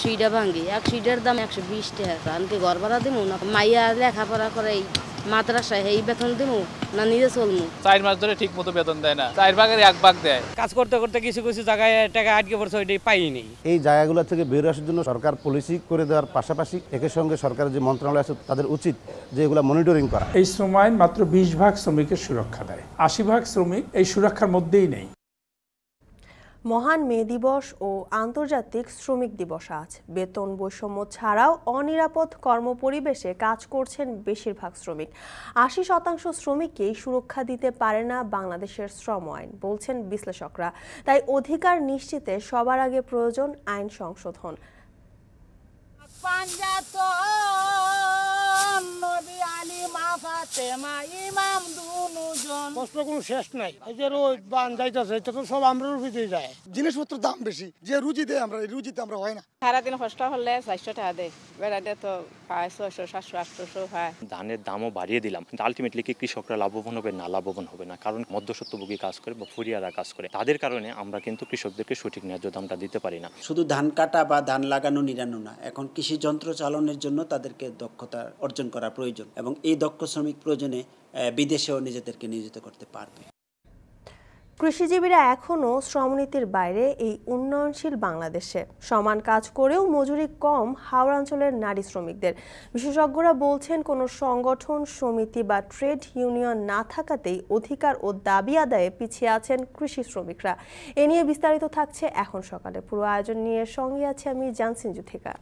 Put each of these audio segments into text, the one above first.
সুইটা ভাঙ্গি 100টার দাম 120 টাকা। আমি ঘর ভাড়া দিব না, মাইয়া লেখাপড়া করে মাদ্রাসায় এই বেতন দিব না নিজে চলমু। 4 মাস ধরে ঠিক মতো বেতন দেয় না, 4 ভাগের 1 ভাগ দেয়। কাজ করতে করতে কিছু কিছু জায়গায় টাকা আটকে পড়ছে, ওইটাই পাইনি। এই জায়গাগুলো থেকে বের আসার জন্য সরকার পলিসি করে দেওয়ার পাশাপাশি একের সঙ্গে সরকারের যে মন্ত্রণালয় আছে তাদের উচিত যে এগুলো মনিটরিং করা। এই শ্রম আইন মাত্র 20 ভাগ শ্রমিকের সুরক্ষা দেয়, 80 ভাগ শ্রমিক এই সুরক্ষার মধ্যেই নেই। মহান মে দিবস ও আন্তর্জাতিক শ্রমিক দিবস আজ। বেতন বৈষম্য ছাড়াও অনিরাপদ কর্মপরিবেশে কাজ করছেন বেশিরভাগ শ্রমিক। 80% শ্রমিককেই সুরক্ষা দিতে পারে না বাংলাদেশের শ্রম আইন, বলছেন বিশ্লেষকরা। তাই অধিকার নিশ্চিতে সবার আগে প্রয়োজন আইন সংশোধন। শেষ নাই, এই যে রোজ বান যাইতেছে, এটা তো সব আমরা রুজিতে যায়। জিনিসপত্রের দাম বেশি, যে রুজি দেয় আমরা রুজিতে আমরা হয় না। সারাদিন কষ্ট হলে 400 টাকা দেয়, বেড়াতে তো 600 700 800 হয়। ধানের দামও বাড়িয়ে দিলাম, কিন্তু আলটিমেটলি কি কৃষকরা লাভবান হবে না লাভবান হবে না, কারণ মধ্যস্বত্বভোগী কাজ করে বা ফুরিয়ারা কাজ করে, তাদের কারণে আমরা কিন্তু কৃষকদেরকে সঠিক ন্যায্য দামটা দিতে পারি না। শুধু ধান কাটা বা ধান লাগানো নিরানো না, এখন কৃষি যন্ত্র চালনের জন্য তাদেরকে দক্ষতা অর্জন করা প্রয়োজন এবং এই দক্ষ শ্রমিক প্রয়োজনে বিদেশেও নিজেদেরকে নিয়োজিত করতে পারবে। কৃষিজীবীরা এখনও শ্রমনীতির বাইরে এই উন্নয়নশীল বাংলাদেশে। সমান কাজ করেও মজুরি কম হাওড়াঞ্চলের নারী শ্রমিকদের। বিশেষজ্ঞরা বলছেন, কোনো সংগঠন, সমিতি বা ট্রেড ইউনিয়ন না থাকাতেই অধিকার ও দাবি আদায়ে পিছিয়ে আছেন কৃষি শ্রমিকরা। এ নিয়ে বিস্তারিত থাকছে এখন সকালে। পুরো আয়োজন নিয়ে সঙ্গে আছে আমি জানসিন জুথিকা।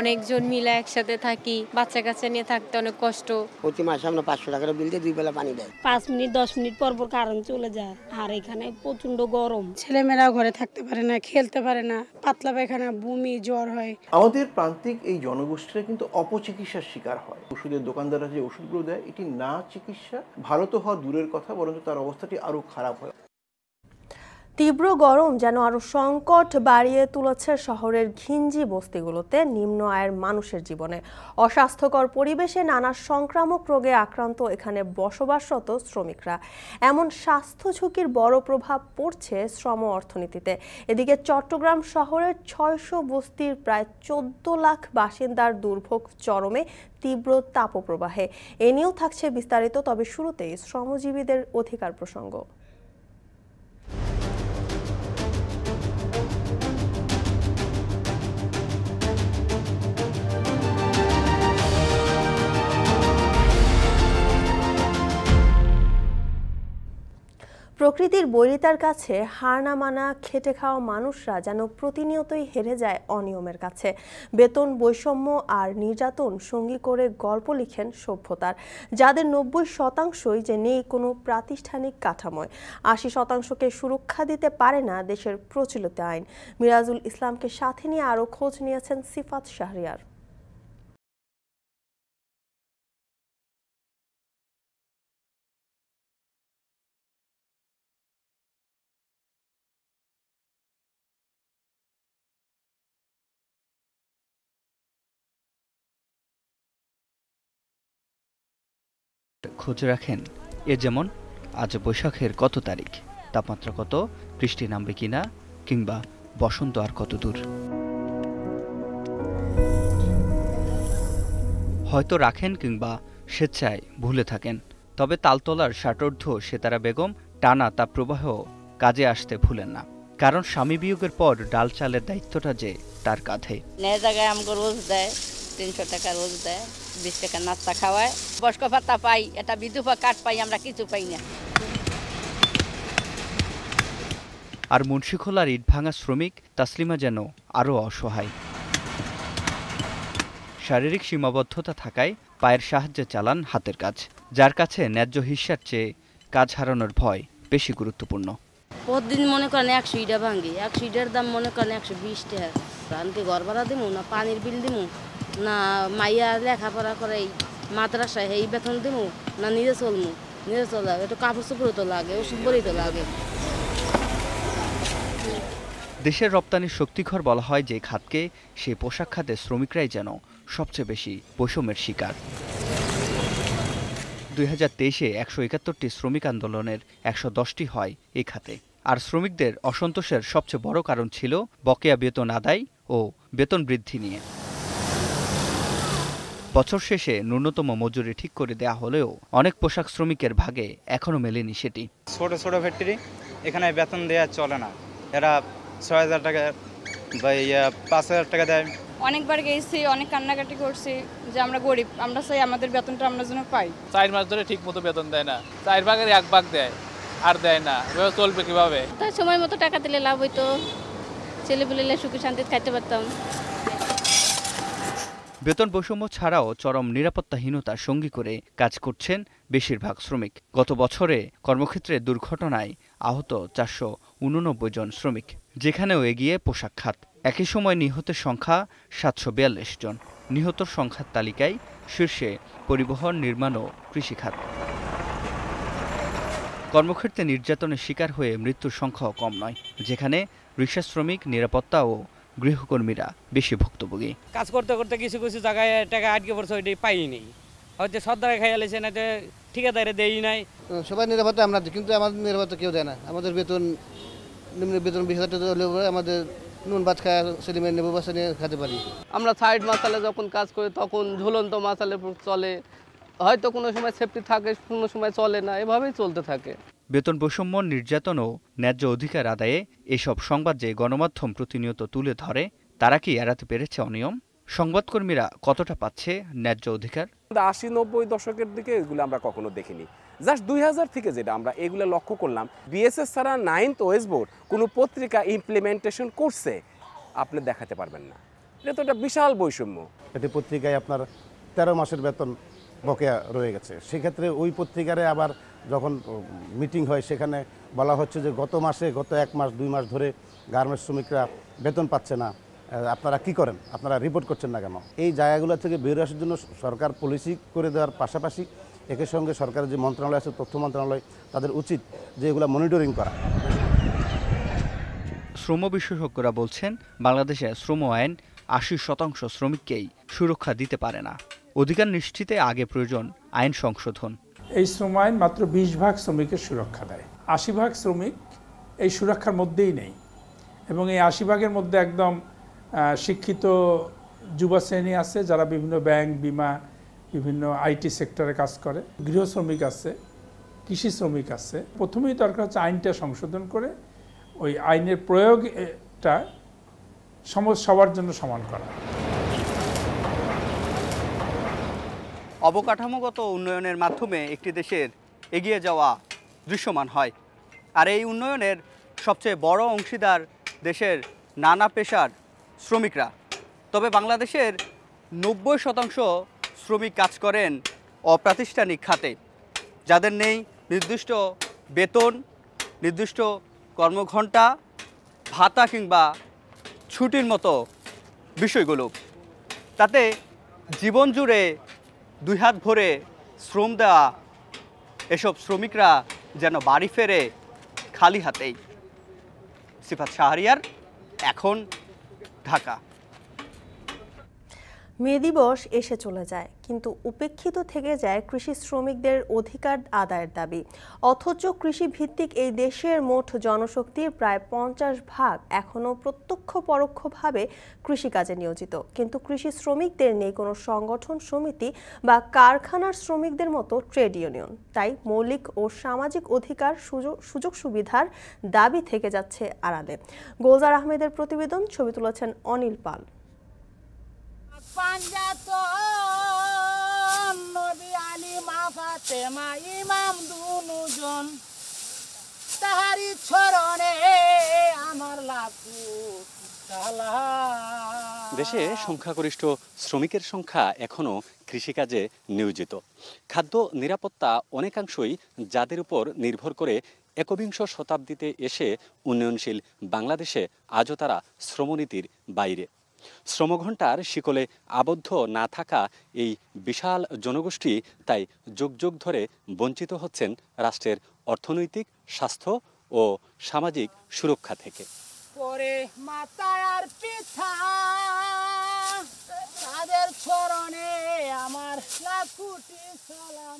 অনেকজন মিলে একসাথে থাকি, বাচ্চা কাচ্চা নিয়ে থাকতে অনেক কষ্ট। প্রতি মাসে আমরা 500 টাকা বিল দিয়ে 2 বেলা পানি দেয়। 5 মিনিট 10 মিনিট পর পর কারেন্ট চলে যায়, আর এখানে প্রচন্ড গরম। ছেলেমেয়েরা ঘরে থাকতে পারে না, খেলতে পারে না, পাতলা পায়খানা, বমি, জ্বর হয়। আমাদের প্রান্তিক এই জনগোষ্ঠীরা কিন্তু অপচিকিৎসার শিকার হয়। ওষুধের দোকানদাররা যে ওষুধগুলো দেয়, এটি না চিকিৎসা, ভালো তো হওয়া দূরের কথা, বরঞ্চ তার অবস্থাটি আরো খারাপ হয়। তীব্র গরম যেন আরো সংকট বাড়িয়ে তুলেছে শহরের ঘিঞ্জি বস্তিগুলোতে নিম্ন আয়ের মানুষের জীবনে। অস্বাস্থ্যকর পরিবেশে নানা সংক্রামক রোগে আক্রান্ত এখানে বসবাসরত শ্রমিকরা। এমন স্বাস্থ্য ঝুঁকির বড় প্রভাব পড়ছে শ্রম অর্থনীতিতে। এদিকে চট্টগ্রাম শহরের 600 বস্তির প্রায় 14 লাখ বাসিন্দার দুর্ভোগ চরমে তীব্র তাপপ্রবাহে। এ নিয়েও থাকছে বিস্তারিত, তবে শুরুতেই শ্রমজীবীদের অধিকার প্রসঙ্গ। প্রকৃতির বৈরিতার কাছে হার না মানা খেটে খাওয়া মানুষরা যেন প্রতিনিয়তই হেরে যায় অনিয়মের কাছে। বেতন বৈষম্য আর নির্যাতন সঙ্গী করে গল্প লিখেন সভ্যতার, যাদের 90%ই যে নেই কোনো প্রাতিষ্ঠানিক কাঠামোয়। 80%কে সুরক্ষা দিতে পারে না দেশের প্রচলিত আইন। মিরাজুল ইসলামকে সাথে নিয়ে আরও খোঁজ নিয়েছেন সিফাত শাহরিয়ার। খোঁজ রাখেন এ যেমন আজ বৈশাখের কত তারিখ, তাপমাত্রা কত, বৃষ্টি নামবে কিনা, কিংবা বসন্ত আর কত দূর। হয়তো রাখেন কিংবা স্বেচ্ছায় ভুলে থাকেন, তবে তালতলার ষাটোর্ধ্ব সেতারা বেগম টানা তাপ প্রবাহ কাজে আসতে ভুলেন না। কারণ স্বামী বিয়োগের পর ডাল চালের দায়িত্বটা যে তার কাঁধে। জায়গায় আমাকে রোজ দেয় 300 টাকা রোজ দেয়, 20 টাকা নাস্তা খাওয়ায়, বয়স্ক ভাতা পাই, এটা বিধবা কার্ড পাই, আমরা কিছু পাই না। আর মুন্সিখোলার ইটভাঙা শ্রমিক তাসলিমা যেন আরও অসহায়। শারীরিক সীমাবদ্ধতা থাকায় পায়ের সাহায্যে চালান হাতের কাজ, যার কাছে ন্যায্য হিস্যার চেয়ে কাজ হারানোর ভয় বেশি গুরুত্বপূর্ণ। প্রতিদিন মনে করেন 100টা ভাঙ্গি, 100টার দাম মনে করেন 120 টাকা। আমি ঘর ভাড়া দিব না, পানির বিল দিব না, মাইয়া লেখাপড়া করে মাদ্রাসায় এই বেতন দিব না নিজে চলমু, নিজে চলা একটু কাপড় চোপড় তো লাগে, ওষুধ বড়ি তো লাগে। দেশের রপ্তানির শক্তিঘর বলা হয় যে খাতকে, সেই পোশাক খাতের শ্রমিকরাই যেন সবচেয়ে বেশি বৈষম্যের শিকার। 2023-এ 171টি শ্রমিক আন্দোলনের 110টি হয় এই খাতে। আর শ্রমিকদের অসন্তোষের সবচেয়ে বড় কারণ ছিল বকেয়া বেতন আদায় ও বেতন বৃদ্ধি নিয়ে। বছর শেষে ন্যূনতম মজুরি ঠিক করে দেয়া হলেও অনেক পোশাক শ্রমিকের ভাগে এখনো মেলেনি সেটি। ছোট ছোট ফ্যাক্টরি, এখানে বেতন দেওয়া চলে না। এরা 6,000 টাকা বা 5,000 টাকা দেয়। অনেকবার গেছি, অনেক কান্নাকাটি করছি যে আমরা গরিব, আমরা চাই আমাদের বেতনটা আমরা যেন পাই। 4 মাস ধরে ঠিক মতো বেতন দেয় না, 4 ভাগের 1 ভাগ দেয়, আর দেয় না। এভাবে চলবে কিভাবে? তাই সময় মতো টাকা দিলে লাভ হইতো, ছেলেপুলেলে সুখে শান্তিতে খাইতে পারতাম। বেতন বৈষম্য ছাড়াও চরম নিরাপত্তাহীনতার সঙ্গী করে কাজ করছেন বেশিরভাগ শ্রমিক। গত বছরে কর্মক্ষেত্রে দুর্ঘটনায় আহত 489 জন শ্রমিক, যেখানেও এগিয়ে পোশাক খাত। একই সময় নিহতের সংখ্যা 742 জন। নিহতর সংখ্যার তালিকায় শীর্ষে পরিবহন, নির্মাণ ও কৃষিখাত। কর্মক্ষেত্রে নির্যাতনের শিকার হয়ে মৃত্যুর সংখ্যাও কম নয়, যেখানে রিক্সা শ্রমিক, নিরাপত্তা ও গৃহকর্মীরা বেশি ভুক্তভোগী। কাজ করতে করতে কিছু কিছু জায়গায় টাকা আটকে পড়ছে, ওইটাই পাইনি। হয়তো সর্দারে খাইয়া লেছে না, ঠিকাদারে দেই নাই। সবাই নিরাপত্তা আমরা দিই, কিন্তু আমাদের নিরাপত্তা কেউ দেয় না। আমাদের বেতন নিম্ন বেতন 20,000 টাকা হলে আমাদের নুন ভাত খায় ছেলেমেয়ে নেবো বাসা নিয়ে খেতে পারি। আমরা সাইড মাসালে যখন কাজ করি তখন ঝুলন্ত মাসালে চলে, হয়তো কোনো সময় সেফটি থাকে, কোনো সময় চলে না, এভাবেই চলতে থাকে। বেতন বৈষম্য, নির্যাতন ও ন্যায্য অধিকার আদায়ে এসব সংবাদ যে গণমাধ্যম প্রতিনিয়ত তুলে ধরে, তারা কি এড়াতে পেরেছে অনিয়ম? সংবাদকর্মীরা কতটা পাচ্ছে ন্যায্য অধিকার? 80-90 দশকের দিকে এগুলো আমরা কখনো দেখিনি। জাস্ট 2000 থেকে যেটা আমরা এগুলো লক্ষ্য করলাম, বিএসএস ছাড়া 9th ওয়েস্ট বোর্ড কোনো পত্রিকা ইমপ্লিমেন্টেশন করছে আপনি দেখাতে পারবেন না। এটা তো একটা বিশাল বৈষম্য। এটি পত্রিকায় আপনার 13 মাসের বেতন বকেয়া রয়ে গেছে। সেক্ষেত্রে ওই পত্রিকারে আবার যখন মিটিং হয়, সেখানে বলা হচ্ছে যে গত 1 মাস 2 মাস ধরে গার্মেন্টস শ্রমিকরা বেতন পাচ্ছে না, আপনারা কি করেন, আপনারা রিপোর্ট করছেন না কেন? এই জায়গাগুলো থেকে বেরিয়ে আসার জন্য সরকার পলিসি করে দেওয়ার পাশাপাশি একই সঙ্গে সরকারের যে মন্ত্রণালয় আছে, তথ্য মন্ত্রণালয়, তাদের উচিত যে এগুলো মনিটরিং করা। শ্রম বিশেষজ্ঞরা বলছেন, বাংলাদেশে শ্রম আইন 80% শ্রমিককেই সুরক্ষা দিতে পারে না। অধিকার নিশ্চিতে আগে প্রয়োজন আইন সংশোধন। এই শ্রম আইন মাত্র 20 ভাগ শ্রমিকের সুরক্ষা দেয়। 80 ভাগ শ্রমিক এই সুরক্ষার মধ্যেই নেই, এবং এই 80 ভাগের মধ্যে একদম শিক্ষিত যুব শ্রেণী আছে, যারা বিভিন্ন ব্যাংক, বিমা, বিভিন্ন আইটি সেক্টরে কাজ করে, গৃহ শ্রমিক আছে, কৃষি শ্রমিক আছে। প্রথমেই দরকার হচ্ছে আইনটা সংশোধন করে ওই আইনের প্রয়োগটা সবার জন্য সমান করা। অবকাঠামোগত উন্নয়নের মাধ্যমে একটি দেশের এগিয়ে যাওয়া দৃশ্যমান হয়। আর এই উন্নয়নের সবচেয়ে বড় অংশীদার দেশের নানা পেশার শ্রমিকরা। তবে বাংলাদেশের 90% শ্রমিক কাজ করেন অপ্রাতিষ্ঠানিক খাতে, যাদের নেই নির্দিষ্ট বেতন, নির্দিষ্ট কর্মঘণ্টা, ভাতা কিংবা ছুটির মতো বিষয়গুলো। তাতে জীবন জুড়ে 2 হাত ভরে শ্রম দেওয়া এসব শ্রমিকরা যেন বাড়ি ফেরে খালি হাতেই। সিফাত শাহরিয়ার, এখন, ঢাকা। মে দিবস এসে চলে যায়, কিন্তু উপেক্ষিত থেকে যায় কৃষি শ্রমিকদের অধিকার আদায়ের দাবি। অথচ কৃষি ভিত্তিক এই দেশের মোট জনশক্তির প্রায় 50 ভাগ এখনও প্রত্যক্ষ পরোক্ষভাবে কৃষিকাজে নিয়োজিত, কিন্তু কৃষি শ্রমিকদের নেই কোনো সংগঠন, সমিতি বা কারখানার শ্রমিকদের মতো ট্রেড ইউনিয়ন। তাই মৌলিক ও সামাজিক অধিকার, সুযোগ সুবিধার দাবি থেকে যাচ্ছে আড়ালে। গোলজার আহমেদের প্রতিবেদন, ছবি তুলেছেন অনিল পাল। দেশে সংখ্যাগরিষ্ঠ শ্রমিকের সংখ্যা এখনও কৃষিকাজে নিয়োজিত। খাদ্য নিরাপত্তা অনেকাংশই যাদের উপর নির্ভর করে একবিংশ শতাব্দীতে এসে উন্নয়নশীল বাংলাদেশে আজও তারা শ্রমনীতির বাইরে। শ্রমঘণ্টার শিকলে আবদ্ধ না থাকা এই বিশাল জনগোষ্ঠী তাই যুগ যুগ ধরে বঞ্চিত হচ্ছেন রাষ্ট্রের অর্থনৈতিক, স্বাস্থ্য ও সামাজিক সুরক্ষা থেকে। করে মাথা আর পিঠা, তাদের চরণে আমার লাখ কোটি সালাম।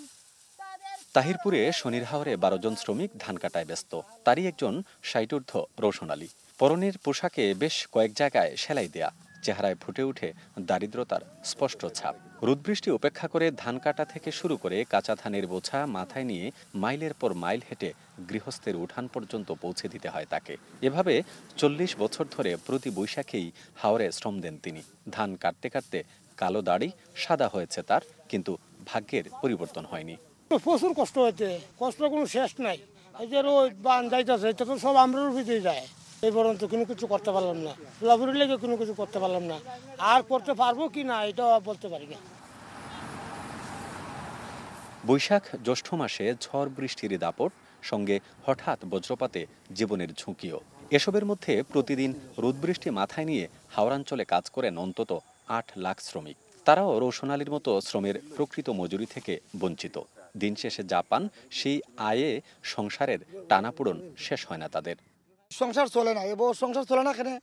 তাহিরপুরে শনির হাওরে 12 জন শ্রমিক ধান কাটায় ব্যস্ত। তারই একজন 60 ঊর্ধ্ব রোশন আলী। পরনের পোশাকে বেশ কয়েক জায়গায় সেলাই দেয়া, চেহারায় ফুটে ওঠে দারিদ্রতার স্পষ্ট ছাপ। রোদবৃষ্টি উপেক্ষা করে ধান কাটা থেকে শুরু করে কাঁচা ধানের বোঝা মাথায় নিয়ে মাইলের পর মাইল হেঁটে গৃহস্থের উঠান পর্যন্ত পৌঁছে দিতে হয় তাকে। এভাবে 40 বছর ধরে প্রতি বৈশাখেই হাওরে শ্রম দেন তিনি। ধান কাটতে কাটতে কালো দাড়ি সাদা হয়েছে তার, কিন্তু ভাগ্যের পরিবর্তন হয়নি। প্রচুর কষ্ট হয়েছে, কষ্ট কোনো শেষ নাই। এই যে রোদ বান যাইতেছে, এটা তো সব আমরা ভিতরে যায়। এই পর্যন্ত কোনো কিছু করতে পারলাম না, লাভুরি লেগে কোনো কিছু করতে পারলাম না। আর করতে পারবো কি না এটা বলতে পারি না। বৈশাখ জ্যৈষ্ঠ মাসে ঝড় বৃষ্টির দাপট, সঙ্গে হঠাৎ বজ্রপাতে জীবনের ঝুঁকিও। এসবের মধ্যে প্রতিদিন রোদ বৃষ্টি মাথায় নিয়ে হাওড়াঞ্চলে কাজ করেন অন্তত 8 লাখ শ্রমিক। তারাও রোশন আলীর মতো শ্রমের প্রকৃত মজুরি থেকে বঞ্চিত। দিন শেষে যা পান সেই আয়ে সংসারের টানাপোড়ন শেষ হয় না তাদের। সংসার চলে না, এবার সংসার চলে না, এখানে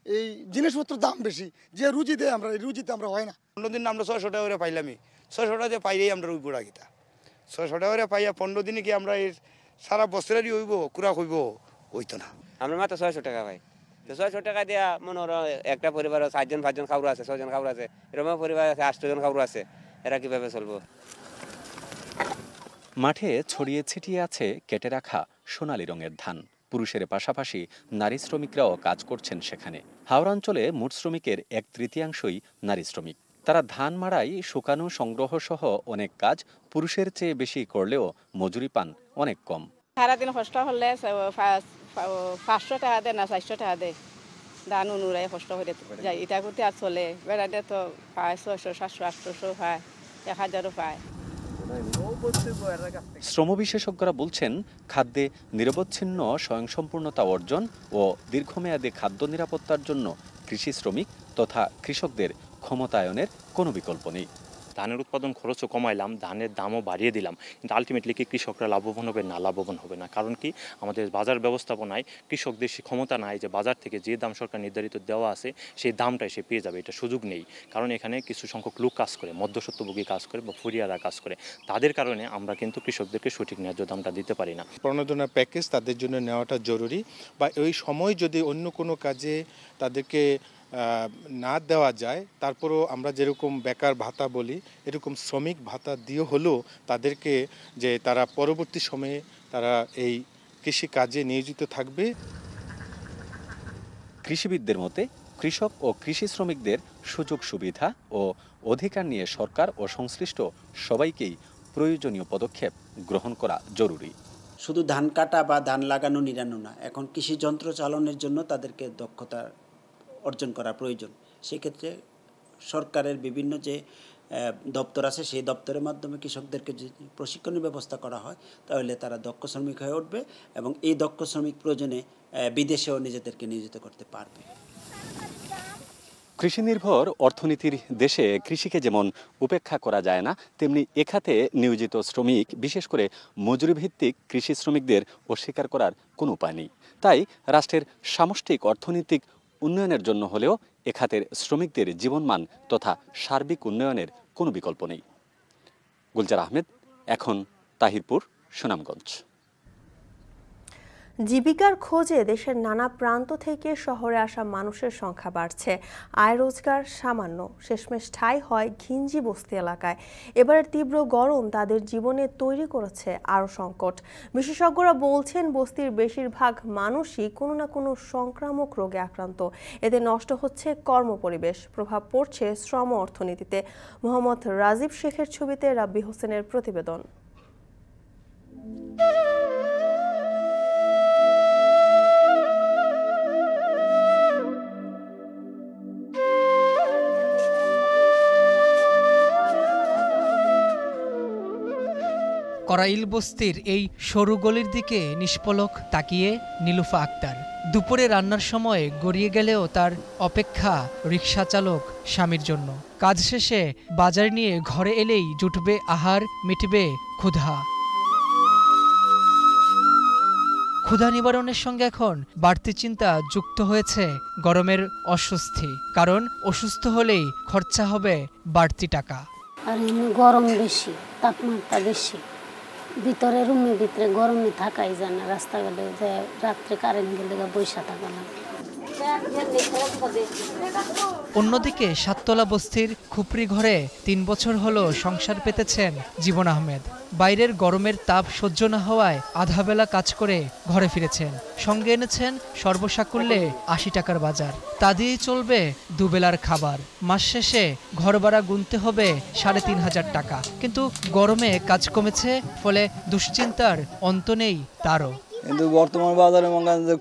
এই জিনিসপত্রের দাম বেশি, যে রুজি দেয় আমরা এই রুজিতে আমরা হয় না। 15 দিন আমরা 600 টাকা করে পাইলামই, 600 টাকা পাইলেই আমরা ওই বুড়া গীতা 600 টাকা করে পাইয়া 15 দিনে কি আমরা এই সারা বছরেরই হইব কুড়া হইব হইতো না। আমরা মাত্র 600 টাকা পাই, তো 600 টাকা দিয়া মনে হলো একটা পরিবার 4জন 5জন খাবার আছে, 6জন খাবার আছে, এরকম পরিবার আছে 8 জন খাবার আছে, এরা কিভাবে চলবো? মাঠে ছড়িয়ে ছিটিয়ে আছে কেটে রাখা সোনালী রঙের ধান। পুরুষের পাশাপাশি নারী শ্রমিকরাও কাজ করছেন সেখানে। হাওড়াঞ্চলে মোট শ্রমিকের 1/3 নারী শ্রমিক। তারা ধান মাড়াই, শুকানো, সংগ্রহ সহ অনেক কাজ পুরুষের চেয়ে বেশি করলেও মজুরি পান অনেক কম। সারাদিন কষ্ট হলে 500 টাকা দেয় না 400 টাকা দেয়, ধান অনুরাই কষ্ট করে যায়। এটা করতে আর চলে, বেড়াতে তো পায় 600 700 800 পায়, 1000ও পায়। শ্রম বিশেষজ্ঞরা বলছেন, খাদ্যে নিরবচ্ছিন্ন স্বয়ংসম্পূর্ণতা অর্জন ও দীর্ঘমেয়াদী খাদ্য নিরাপত্তার জন্য কৃষি শ্রমিক তথা কৃষকদের ক্ষমতায়নের কোনো বিকল্প নেই। ধানের উৎপাদন খরচও কমাইলাম, ধানের দামও বাড়িয়ে দিলাম, কিন্তু আলটিমেটলি কি কৃষকরা লাভবান হবে? না, লাভবান হবে না। কারণ কি, আমাদের বাজার ব্যবস্থাপনায় কৃষকদের সে ক্ষমতা নাই যে বাজার থেকে যে দাম সরকার নির্ধারিত দেওয়া আছে সেই দামটাই সে পেয়ে যাবে, এটা সুযোগ নেই। কারণ এখানে কিছু সংখ্যক লোক কাজ করে, মধ্যস্বত্বভোগী কাজ করে বা ফুরিয়ারা কাজ করে, তাদের কারণে আমরা কিন্তু কৃষকদেরকে সঠিক ন্যায্য দামটা দিতে পারি না। প্রণোদনা প্যাকেজ তাদের জন্য নেওয়াটা জরুরি, বা ওই সময় যদি অন্য কোনো কাজে তাদেরকে না দেওয়া যায়, তারপরও আমরা যেরকম বেকার ভাতা বলি এরকম শ্রমিক ভাতা দিয়ে হলেও তাদেরকে যে তারা পরবর্তী সময়ে তারা এই কৃষি কাজে নিয়োজিত থাকবে। কৃষিবিদদের মতে কৃষক ও কৃষি শ্রমিকদের সুযোগ সুবিধা ও অধিকার নিয়ে সরকার ও সংশ্লিষ্ট সবাইকেই প্রয়োজনীয় পদক্ষেপ গ্রহণ করা জরুরি। শুধু ধান কাটা বা ধান লাগানো নিরানো না, এখন কৃষি যন্ত্র চালনের জন্য তাদেরকে দক্ষতা অর্জন করা প্রয়োজন। সেক্ষেত্রে সরকারের বিভিন্ন যে দপ্তর আছে সেই দপ্তরের মাধ্যমে কৃষকদেরকে যদি প্রশিক্ষণের ব্যবস্থা করা হয় তাহলে তারা দক্ষ শ্রমিক হয়ে উঠবে এবং এই দক্ষ শ্রমিক প্রয়োজনে বিদেশেও নিজেদেরকে নিয়োজিত করতে পারবে। কৃষি নির্ভর অর্থনীতির দেশে কৃষিকে যেমন উপেক্ষা করা যায় না, তেমনি এ খাতে নিয়োজিত শ্রমিক, বিশেষ করে মজুরিভিত্তিক কৃষি শ্রমিকদের অস্বীকার করার কোনো উপায় নেই। তাই রাষ্ট্রের সামষ্টিক অর্থনৈতিক উন্নয়নের জন্য হলেও এ খাতের শ্রমিকদের জীবনমান তথা সার্বিক উন্নয়নের কোনো বিকল্প নেই। গুলজার আহমেদ, এখন তাহিরপুর, সুনামগঞ্জ। জীবিকার খোঁজে দেশের নানা প্রান্ত থেকে শহরে আসা মানুষের সংখ্যা বাড়ছে। আয় রোজগার সামান্য, শেষমেশ ঠাঁই হয় ঘিঞ্জি বস্তি এলাকায়। এবারের তীব্র গরম তাদের জীবনে তৈরি করেছে আরও সংকট। বিশেষজ্ঞরা বলছেন, বস্তির বেশিরভাগ মানুষই কোনো না কোনো সংক্রামক রোগে আক্রান্ত। এতে নষ্ট হচ্ছে কর্মপরিবেশ, প্রভাব পড়ছে শ্রম অর্থনীতিতে। মোহাম্মদ রাজীব শেখের ছবিতে রাব্বি হোসেনের প্রতিবেদন। করাইল বস্তির এই সরু গলির দিকে নিষ্পলক তাকিয়ে নীলুফা আক্তার। দুপুরে রান্নার সময় গড়িয়ে গেলেও তার অপেক্ষা রিকশা চালক স্বামীর জন্য। কাজ শেষে বাজার নিয়ে ঘরে এলেই জুটবে আহার, মিটবে ক্ষুধা। ক্ষুধা নিবারণের সঙ্গে এখন বাড়তি চিন্তা যুক্ত হয়েছে গরমের অস্বস্তি, কারণ অসুস্থ হলেই খরচা হবে বাড়তি টাকা। আর গরম বেশি, তাপমাত্রা বেশি, ভিতরে রুমের ভিতরে গরমে থাকাই যায় না, রাস্তাঘাটে রাত্রে কারেন্ট গেলে বৈশা থাকা লাগে। অন্যদিকে সাততলা বস্তির খুপড়ি ঘরে ৩ বছর হলো সংসার পেতেছেন জীবন আহমেদ। বাইরের গরমের তাপ সহ্য না হওয়ায় আধা বেলা কাজ করে ঘরে ফিরেছেন। সঙ্গে এনেছেন সর্বসাকুল্যে ৮০ টাকার বাজার, তা দিয়েই চলবে দুবেলার খাবার। মাস শেষে ঘর ভাড়া গুনতে হবে ৩৫০০ টাকা। কিন্তু গরমে কাজ কমেছে, ফলে দুশ্চিন্তার অন্ত নেই তারও। কিন্তু বর্তমান বাজারে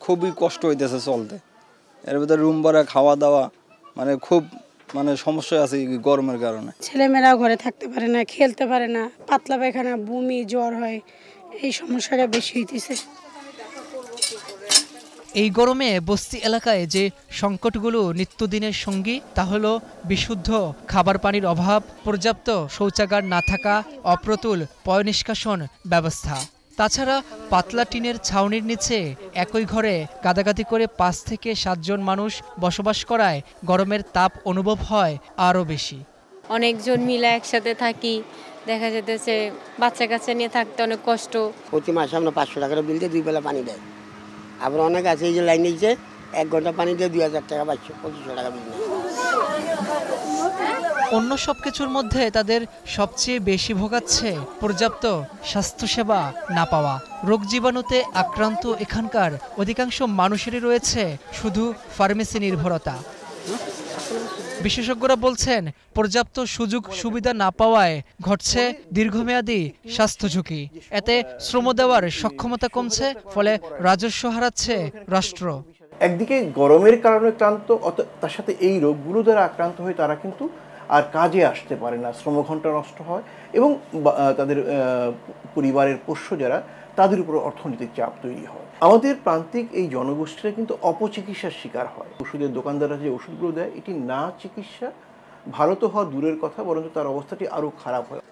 খুবই কষ্ট হইতেছে চলতে। এর ভিতরে রুম ভাড়া, খাওয়া দাওয়া, খুব সমস্যা আছে গরমের কারণে। ছেলেমেয়েরা ঘরে থাকতে পারে না, খেলতে পারে না, পাতলা পায়খানা, বমি, জ্বর হয়, এই সমস্যাটা বেশি হইতেছে। এই গরমে বস্তি এলাকায় যে সংকটগুলো নিত্যদিনের সঙ্গী, তা হলো বিশুদ্ধ খাবার পানির অভাব, পর্যাপ্ত শৌচাগার না থাকা, অপ্রতুল পয়ঃনিষ্কাশন ব্যবস্থা। তাছাড়া পাতলা টিনের ছাউনির নিচে একই ঘরে গাদাগাদি করে ৫ থেকে ৭ জন মানুষ বসবাস করায় গরমের তাপ অনুভব হয় আরও বেশি। অনেকজন মিলে একসাথে থাকি, দেখা যেতেছে বাচ্চা কাচ্চা নিয়ে থাকতে অনেক কষ্ট। প্রতি মাসে আমরা ৫০০ টাকার বিল দিয়ে 2 বেলা পানি দেয়। আবার অনেক আছে এই যে লাইন নিচ্ছে 1 ঘন্টা পানি দিয়ে 2000 টাকা পাচ্ছে, 2500 টাকা বিল। অন্য সবকিছুর মধ্যে তাদের সবচেয়ে বেশি ভোগাচ্ছে পর্যাপ্ত স্বাস্থ্যসেবা না পাওয়া। রোগ জীবাণুতে আক্রান্ত এখানকার অধিকাংশ মানুষেরই রয়েছে শুধু ফার্মেসি নির্ভরতা। বিশেষজ্ঞরা বলছেন, পর্যাপ্ত সুযোগ সুবিধা না পাওয়ায় ঘটছে দীর্ঘমেয়াদী স্বাস্থ্য ঝুঁকি। এতে শ্রম দেওয়ার সক্ষমতা কমছে, ফলে রাজস্ব হারাচ্ছে রাষ্ট্র। একদিকে গরমের কারণে ক্লান্ত, তার সাথে এই রোগগুলো দ্বারা আক্রান্ত হয়ে তারা কিন্তু আর কাজে আসতে পারে না, শ্রমঘণ্টা নষ্ট হয় এবং তাদের পরিবারের পোষ্য যারা, তাদের উপর অর্থনৈতিক চাপ তৈরি হয়। আমাদের প্রান্তিক এই জনগোষ্ঠীরা কিন্তু অপচিকিৎসার শিকার হয়। ওষুধের দোকানদাররা যে ওষুধগুলো দেয়, এটি না চিকিৎসা, ভালো তো হওয়া দূরের কথা, বরঞ্চ তার অবস্থাটি আরও খারাপ হয়।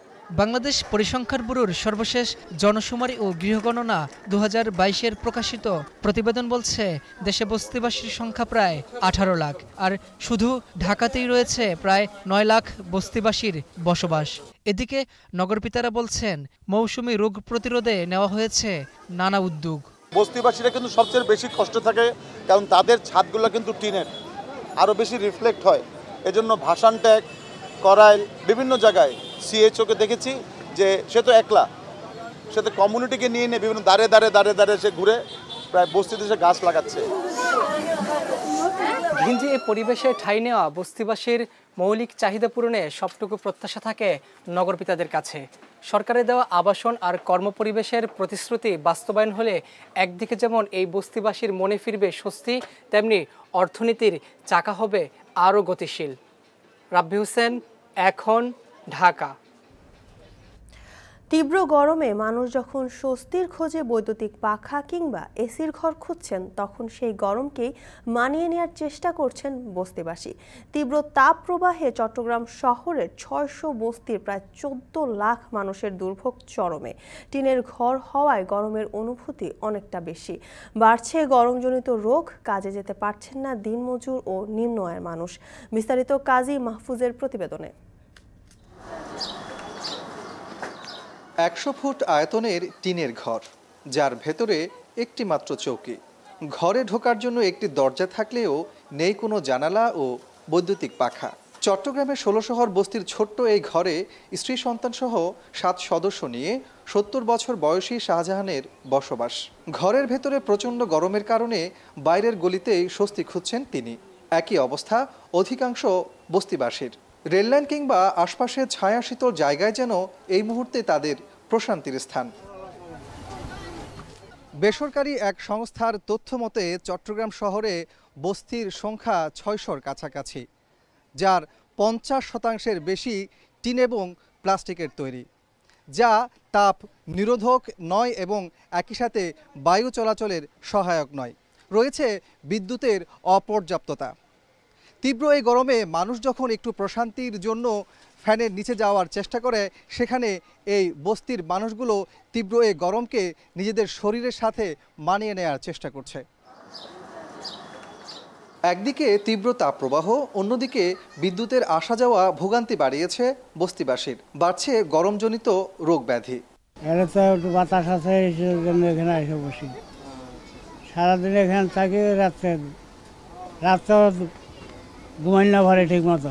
বাংলাদেশ পরিসংখ্যান ব্যুরোর সর্বশেষ জনশুমারি ও গৃহগণনা ২০২২-এর প্রকাশিত প্রতিবেদন বলছে, দেশে বস্তিবাসীর সংখ্যা প্রায় ১৮ লাখ, আর শুধু ঢাকাতেই রয়েছে প্রায় ৯ লাখ বস্তিবাসীর বসবাস। এদিকে নগরপিতারা বলছেন, মৌসুমী রোগ প্রতিরোধে নেওয়া হয়েছে নানা উদ্যোগ। বস্তিবাসীরা কিন্তু সবচেয়ে বেশি কষ্ট থাকে, কারণ তাদের ছাদগুলো কিন্তু টিনের, আরও বেশি রিফ্লেক্ট হয়। এজন্য ভাসান ট্যাগ, করাইল, বিভিন্ন জায়গায় সিএইচওকে দেখেছি যে সে তো একলা, সে তো কমিউনিটিকে নিয়ে নিয়ে বিভিন্ন দাঁড়ে দাঁড়ে সে ঘুরে প্রায় বস্তিতে সে গাছ লাগাচ্ছে। ঘিঞ্জি এই পরিবেশে ঠাঁই নেওয়া বস্তিবাসীর মৌলিক চাহিদা পূরণে সবটুকু প্রত্যাশা থাকে নগরপিতাদের কাছে। সরকারের দেওয়া আবাসন আর কর্মপরিবেশের প্রতিশ্রুতি বাস্তবায়ন হলে একদিকে যেমন এই বস্তিবাসীর মনে ফিরবে স্বস্তি, তেমনি অর্থনীতির চাকা হবে আরও গতিশীল। রাব্বি হোসেন, এখন, ঢাকা। তীব্র গরমে মানুষ যখন স্বস্তির খোঁজে বৈদ্যুতিক পাখা কিংবা এসির ঘর খুঁজছেন, তখন সেই গরমকেই মানিয়ে নেওয়ার চেষ্টা করছেন বস্তিবাসী। তীব্র তাপ প্রবাহে চট্টগ্রাম শহরের ৬০০ বস্তির প্রায় ১৪ লাখ মানুষের দুর্ভোগ চরমে। টিনের ঘর হওয়ায় গরমের অনুভূতি অনেকটা বেশি। বাড়ছে গরমজনিত রোগ, কাজে যেতে পারছেন না দিনমজুর ও নিম্ন আয়ের মানুষ। বিস্তারিত কাজী মাহফুজের প্রতিবেদনে। ১০০ ফুট আয়তনের টিনের ঘর, যার ভেতরে একটি মাত্র চৌকি। ঘরে ঢোকার জন্য একটি দরজা থাকলেও নেই কোনো জানালা ও বৈদ্যুতিক পাখা। চট্টগ্রামের ১৬ শহর বস্তির ছোট্ট এই ঘরে স্ত্রী সন্তানসহ ৭ সদস্য নিয়ে ৭০ বছর বয়সী শাহজাহানের বসবাস। ঘরের ভেতরে প্রচণ্ড গরমের কারণে বাইরের গলিতেই স্বস্তি খুঁজছেন তিনি। একই অবস্থা অধিকাংশ বস্তিবাসীর। রেললাইন কিংবা আশপাশের ছায়া শীতল জায়গায় যেন এই মুহূর্তে তাদের প্রশান্তির স্থান। বেসরকারি এক সংস্থার তথ্য মতে চট্টগ্রাম শহরে বস্তির সংখ্যা ৬০০-র কাছাকাছি, যার ৫০% বেশি টিন এবং প্লাস্টিকের তৈরি, যা তাপ নিরোধক নয় এবং একই সাথে বায়ু চলাচলের সহায়ক নয়। রয়েছে বিদ্যুতের অপর্যাপ্ততা। তীব্র এই গরমে মানুষ যখন একটু প্রশান্তির জন্য ফ্যানের নিচে যাওয়ার চেষ্টা করে, সেখানে এই বস্তির মানুষগুলো তীব্র এই গরমকে নিজেদের শরীরের সাথে মানিয়ে নেওয়ার চেষ্টা করছে। একদিকে তীব্র তাপপ্রবাহ, অন্যদিকে বিদ্যুতের আসা যাওয়া ভোগান্তি বাড়িয়েছে বস্তিবাসীর। বাড়ছে গরমজনিত রোগ ব্যাধি। এখানে তো একটু বাতাস আছে, এই জন্য এখানে এসে বসি। সারাদিন এখানে থাকি, রাত্রে ঘুমাই না পারে ঠিক মতো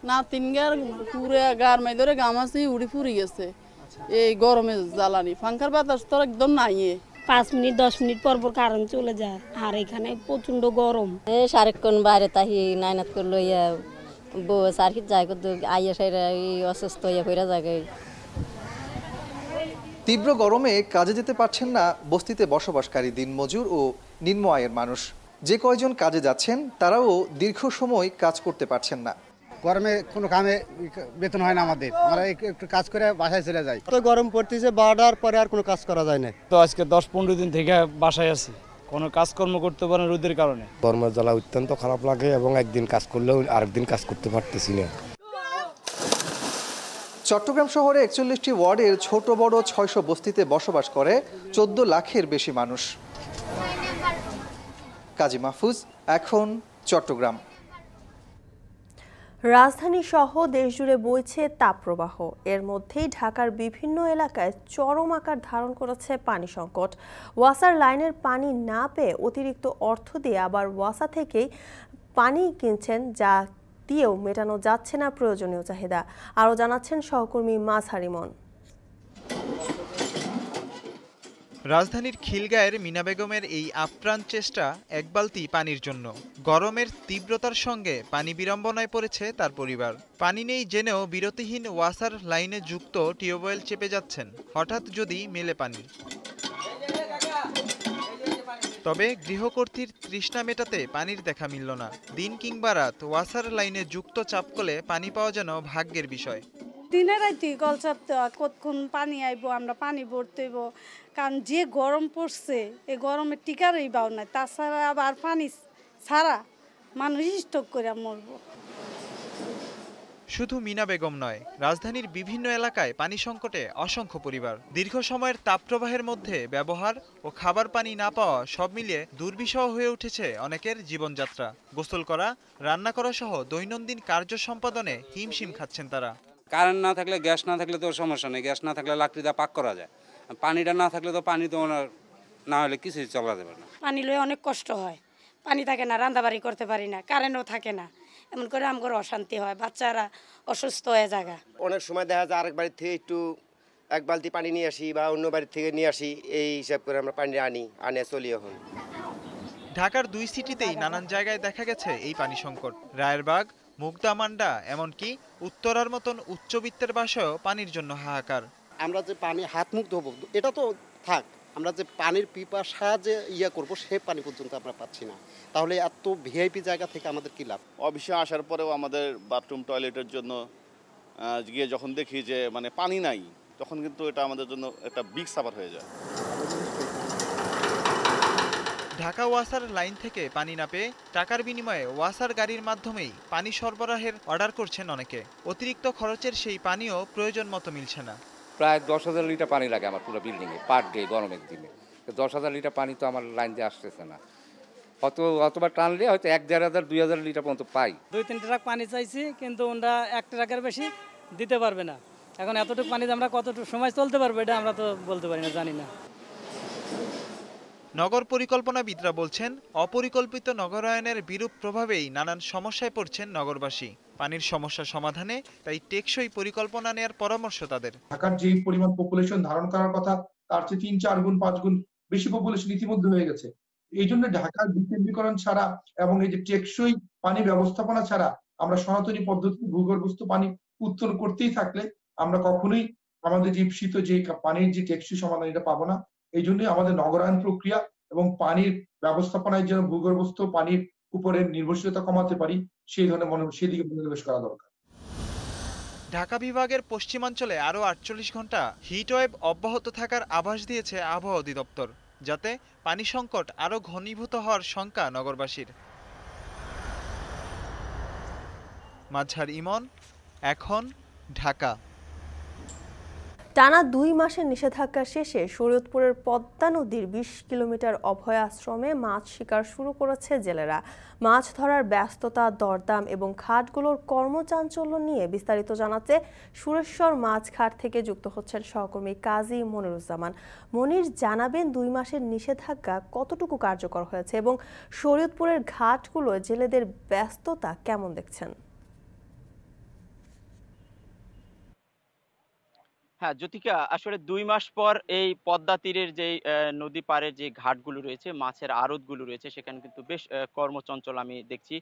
না। 3 গার পুরে গার মাই ধরে গামাছি উড়ি ফুরি গেছে এই গরমে জ্বালানি। পাঙ্খার বাতাস তো একদম নাই। 5 মিনিট 10 মিনিট পর পর কারেন্ট চলে যায়, আর এখানে প্রচন্ড গরম। সারাক্ষণ বাইরে তাহি নাইনাত করলো বউ সার্কিট যায় করতো আইয়া সাইরা অসুস্থ হইয়া ফিরা যায়। তীব্র গরমে কাজে যেতে পারছেন না বস্তিতে বসবাসকারী দিনমজুর ও নিম্ন আয়ের মানুষ। যে কয়জন কাজে যাচ্ছেন তারাও দীর্ঘ সময় কাজ করতে পারছেন না। গরমে কোনো কামে বেতন হয় না আমাদের, আমরা একটু কাজ করে বাসায় চলে যাই। তো গরম পড়তেছে, 12টার পরে আর কোনো কাজ করা যায় না। তো আজকে 10-15 দিন থেকে বাসায় আছি, কোনো কাজকর্ম করতে পারেন রোদের কারণে। গরমের জ্বালা অত্যন্ত খারাপ লাগে এবং একদিন কাজ করলেও আরেকদিন কাজ করতে পারতেছি না। চট্টগ্রাম শহরে 41টি ওয়ার্ডের ছোট বড় 600 বস্তিতে বসবাস করে 14 লাখের বেশি মানুষ। কাজী মাহফুজ, এখন চট্টগ্রাম। রাজধানী সহ দেশজুড়ে বইছে তাপপ্রবাহ। এর মধ্যেই ঢাকার বিভিন্ন এলাকায় চরম আকার ধারণ করেছে পানি সংকট। ওয়াসার লাইনের পানি না পেয়ে অতিরিক্ত অর্থ দিয়ে আবার ওয়াসা থেকেই পানি কিনছেন, যা দিয়েও মেটানো যাচ্ছে না প্রয়োজনীয় চাহিদা। আরও জানাচ্ছেন সহকর্মী মাজহার ইমন। রাজধানীর খিলগাঁয়ের মিনা বেগমের এই আপ্রাণ চেষ্টা এক বালতি পানির জন্য। গরমের তীব্রতার সঙ্গে পানি বিড়ম্বনায় পড়েছে তার পরিবার। পানি নেই জেনেও বিরতিহীন ওয়াসার লাইনে যুক্ত টিউবওয়েল চেপে যাচ্ছেন, হঠাৎ যদি মেলে পানি। তবে গৃহকর্ত্রীর তৃষ্ণা মেটাতে পানির দেখা মিলল না। দিন কিংবা রাত ওয়াসার লাইনে যুক্ত চাপকলে পানি পাওয়া যেন ভাগ্যের বিষয়। দিনে রাইতে কল চাপতে কতক্ষণ পানি আইব, আমরা পানি ভরতে হইব, কারণ যে গরম পড়ছে এই গরমে টিকারই পাও না। তাছাড়া আবার পানি ছাড়া মানুষ স্টক করে মরব। শুধু মিনা বেগম নয়, রাজধানীর বিভিন্ন এলাকায় পানি সংকটে অসংখ্য পরিবার। দীর্ঘ সময়ের তাপপ্রবাহের মধ্যে ব্যবহার ও খাবার পানি না পাওয়া সব মিলিয়ে দুর্বিষহ হয়ে উঠেছে অনেকের জীবনযাত্রা। গোসল করা, রান্না করা সহ দৈনন্দিন কার্য সম্পাদনে হিমশিম খাচ্ছেন তারা। কারেন্ট না থাকলে, গ্যাস না থাকলে তো সমস্যা নেই, গ্যাস না থাকলে লাকড়িটা পাক করা যায়। পানিটা না থাকলে তো পানি তো না হলে কিছুই চলা যাবে না। পানি লয়ে অনেক কষ্ট হয়, পানি থাকে না, রান্দাবাড়ি করতে পারি না, কারেন্টও থাকে না, এমন করে আমার অশান্তি হয়, বাচ্চারা অসুস্থ হয়ে যায়। অনেক সময় দেখা যায় আরেক বাড়ির থেকে একটু এক বালতি পানি নিয়ে আসি বা অন্য বাড়ির থেকে নিয়ে আসি, এই হিসাব করে আমরা পানি আনে চলি। এখন ঢাকার 2 সিটিতেই নানান জায়গায় দেখা গেছে এই পানি সংকট। রায়েরবাগ, মুগদামান্ডা, এমনকি উত্তরার মতন উচ্চবিত্তের বাসায়ও পানির জন্য হাহাকার। আমরা যে পানি হাত মুখ ধোবো এটা তো থাক, আমরা যে পানির পিপাসা যে করবো সে পানি পর্যন্ত আমরা পাচ্ছি না। তাহলে এত ভিআইপি জায়গা থেকে আমাদের কি লাভ? অফিসে আসার পরেও আমাদের বাথরুম টয়লেটের জন্য গিয়ে যখন দেখি যে মানে পানি নাই, তখন কিন্তু এটা আমাদের জন্য একটা বিগ সাফার হয়ে যায়। ঢাকা ওয়াসার লাইন থেকে পানি না পেয়ে টাকার বিনিময়ে ওয়াসার গাড়ির মাধ্যমেই পানি সরবরাহের অর্ডার করছেন অনেকে। অতিরিক্ত খরচের সেই পানিও প্রয়োজন মতো মিলছে না। প্রায় 10,000 লিটার পানি লাগে আমার পুরো বিল্ডিংয়ে পার ডে গরমের দিনে। 10,000 লিটার পানি তো আমার লাইন দিয়ে আসতেছে না। অতবার টানলে হয়তো 1,500 2,000 লিটার পর্যন্ত পাই। 2-3 ট্রাক পানি চাইছি, কিন্তু ওরা 1 ট্রাকের বেশি দিতে পারবে না। এখন এতটুকু পানিতে আমরা কতটুকু সময় চলতে পারবো এটা আমরা তো বলতে পারি না, জানি না। নগর পরিকল্পনাবিদরা বলছেন, অপরিকল্পিত নগরায়নের বিরূপ প্রভাবেই নানান সমস্যায় পড়ছেন নগরবাসী। পানির সমস্যা সমাধানে তাই টেকসই পরিকল্পনা নেওয়ার পরামর্শ তাদের। ঢাকার যে পরিমাণ পপুলেশন ধারণ করার কথা তার চেয়ে 3-4 গুণ 5 গুণ বেশি পপুলেশন ইতিমধ্যে হয়ে গেছে। এই জন্য ঢাকার বিকেন্দ্রীকরণ ছাড়া এবং এই যে টেকসই পানি ব্যবস্থাপনা ছাড়া আমরা সনাতনী পদ্ধতি ভূগর্ভস্থ পানি উত্তোলন করতেই থাকলে আমরা কখনোই আমাদের জীবশীত যে পানির যে টেকসই সমাধান এটা পাবো না। এই জন্যই আমাদের নগরায়ণ প্রক্রিয়া এবং পানির ব্যবস্থাপনায় যেন ভূগর্ভস্থ পানির উপরে নির্ভরশীলতা কমাতে পারি সেই ধরনের সেদিকে মনোনিবেশ করা দরকার। ঢাকা বিভাগের পশ্চিমাঞ্চলে আরও 48 ঘন্টা হিটওয়েভ অব্যাহত থাকার আভাস দিয়েছে আবহাওয়া অধিদপ্তর, যাতে পানি সংকট আরও ঘনীভূত হওয়ার শঙ্কা নগরবাসীর। মাজহার ইমন, এখন ঢাকা। টানা 2 মাসের নিষেধাজ্ঞা শেষে শরীয়তপুরের পদ্মা নদীর 20 কিলোমিটার অভয় আশ্রমে মাছ শিকার শুরু করেছে জেলেরা। মাছ ধরার ব্যস্ততা, দরদাম এবং ঘাটগুলোর কর্মচাঞ্চল্য নিয়ে বিস্তারিত জানাতে সুরেশ্বর মাছ ঘাট থেকে যুক্ত হচ্ছেন সহকর্মী কাজী মনিরুজ্জামান। মনির জানাবেন 2 মাসের নিষেধাজ্ঞা কতটুকু কার্যকর হয়েছে এবং শরীয়তপুরের ঘাটগুলো জেলেদের ব্যস্ততা কেমন দেখছেন? হ্যাঁ জ্যোতিকা, আসলে 2 মাস পর এই পদ্মা তীরের যে নদী পাড়ের যে ঘাটগুলো রয়েছে, মাছের আড়তগুলো রয়েছে, সেখানে কিন্তু বেশ কর্মচঞ্চল আমি দেখছি।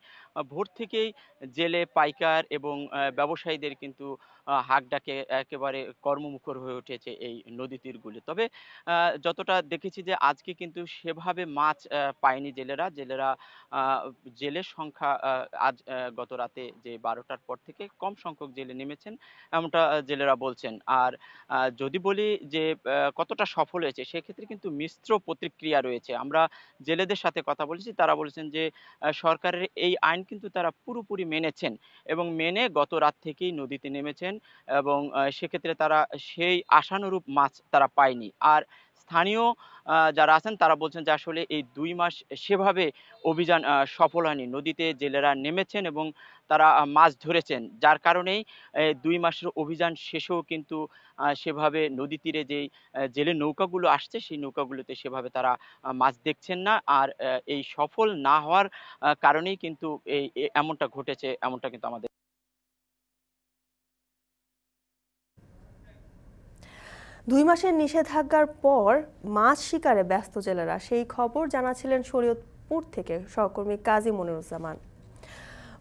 ভোর থেকেই জেলে, পাইকার এবং ব্যবসায়ীদের কিন্তু হাঁক ডাকে একেবারে কর্মমুখর হয়ে উঠেছে এই নদী তীরগুলি। তবে যতটা দেখেছি যে আজকে কিন্তু সেভাবে মাছ পায়নি জেলেরা। জেলের সংখ্যা আজ গত রাতে যে 12টার পর থেকে কম সংখ্যক জেলে নেমেছেন এমনটা জেলেরা বলছেন। আর যদি বলি যে কতটা সফল হয়েছে, সেক্ষেত্রে কিন্তু মিশ্র প্রতিক্রিয়া রয়েছে। আমরা জেলেদের সাথে কথা বলেছি, তারা বলেছেন যে সরকারের এই আইন কিন্তু তারা পুরোপুরি মেনেছেন এবং মেনে গত রাত থেকেই নদীতে নেমেছেন এবং সেক্ষেত্রে তারা সেই আশানুরূপ মাছ তারা পায়নি। আর স্থানীয় যারা আছেন তারা বলছেন যে আসলে এই 2 মাস সেভাবে অভিযান সফল হয়নি। নদীতে জেলেরা নেমেছেন এবং তারা মাছ ধরেছেন, যার কারণেই 2 মাসের অভিযান শেষেও কিন্তু সেভাবে নদী তীরে যেই জেলে নৌকাগুলো আসছে সেই নৌকাগুলোতে সেভাবে তারা মাছ দেখছেন না। আর এই সফল না হওয়ার কারণেই কিন্তু এমনটা ঘটেছে, এমনটা কিন্তু আমাদের। 2 মাসের নিষেধাজ্ঞার পর মাছ শিকারে ব্যস্ত জেলেরা, সেই খবর জানাছিলেন শরীয়তপুর থেকে সহকর্মী কাজী মনিরুজ্জামান।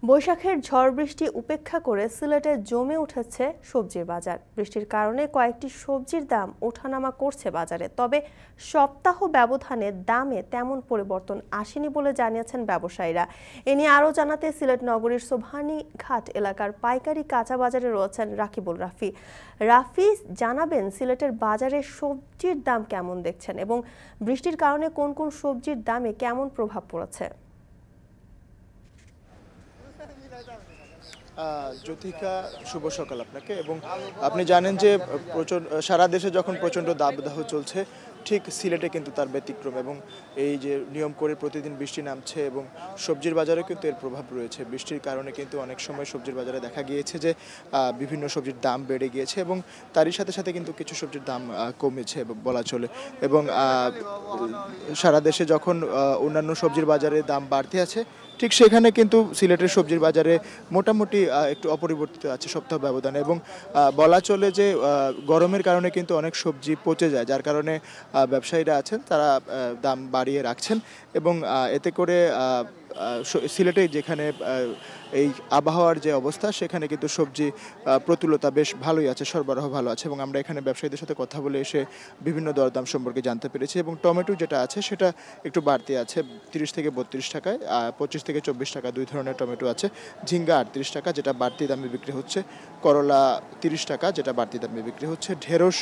বৈশাখের ঝড় বৃষ্টি উপেক্ষা করে সিলেটে জমে উঠেছে সবজির বাজার। বৃষ্টির কারণে কয়েকটি সবজির দাম ওঠানামা করছে বাজারে, তবে সপ্তাহ ব্যবধানে দামে তেমন পরিবর্তন আসেনি বলে জানিয়েছেন ব্যবসায়ীরা। এ নিয়ে আরও জানাতে সিলেট নগরীর সোভানি ঘাট এলাকার পাইকারি কাঁচা বাজারে রয়েছেন রাকিবুল রাফি। রাফি জানাবেন সিলেটের বাজারে সবজির দাম কেমন দেখছেন এবং বৃষ্টির কারণে কোন কোন সবজির দামে কেমন প্রভাব পড়েছে। জ্যোতিকা, শুভ সকাল আপনাকে। এবং আপনি জানেন যে সারা দেশে যখন প্রচণ্ড দাবদাহ চলছে, ঠিক সিলেটে কিন্তু তার ব্যতিক্রম এবং এই যে নিয়ম করে প্রতিদিন বৃষ্টি নামছে এবং সবজির বাজারে কিন্তু এর প্রভাব রয়েছে। বৃষ্টির কারণে কিন্তু অনেক সময় সবজির বাজারে দেখা গিয়েছে যে বিভিন্ন সবজির দাম বেড়ে গিয়েছে এবং তারই সাথে সাথে কিন্তু কিছু সবজির দাম কমেছে বলা চলে। এবং সারা দেশে যখন অন্যান্য সবজির বাজারে দাম বাড়তে আছে, ঠিক সেখানে কিন্তু সিলেটের সবজির বাজারে মোটামুটি একটু অপরিবর্তিত আছে সপ্তাহ ব্যবধানে। এবং বলা চলে যে গরমের কারণে কিন্তু অনেক সবজি পচে যায়, যার কারণে ব্যবসায়ীরা আছেন তারা দাম বাড়িয়ে রাখছেন এবং এতে করে সিলেটে যেখানে এই আবহাওয়ার যে অবস্থা, সেখানে কিন্তু সবজি প্রতুলতা বেশ ভালোই আছে, সরবরাহ ভালো আছে। এবং আমরা এখানে ব্যবসায়ীদের সাথে কথা বলে এসে বিভিন্ন দরদাম সম্পর্কে জানতে পেরেছি। এবং টমেটো যেটা আছে সেটা একটু বাড়তি আছে, 30 থেকে 32 টাকায়, 25 থেকে 24 টাকা 2 ধরনের টমেটো আছে। ঝিঙ্গা 38 টাকা, যেটা বাড়তি দামে বিক্রি হচ্ছে। করলা 30 টাকা, যেটা বাড়তি দামে বিক্রি হচ্ছে। ঢেঁড়স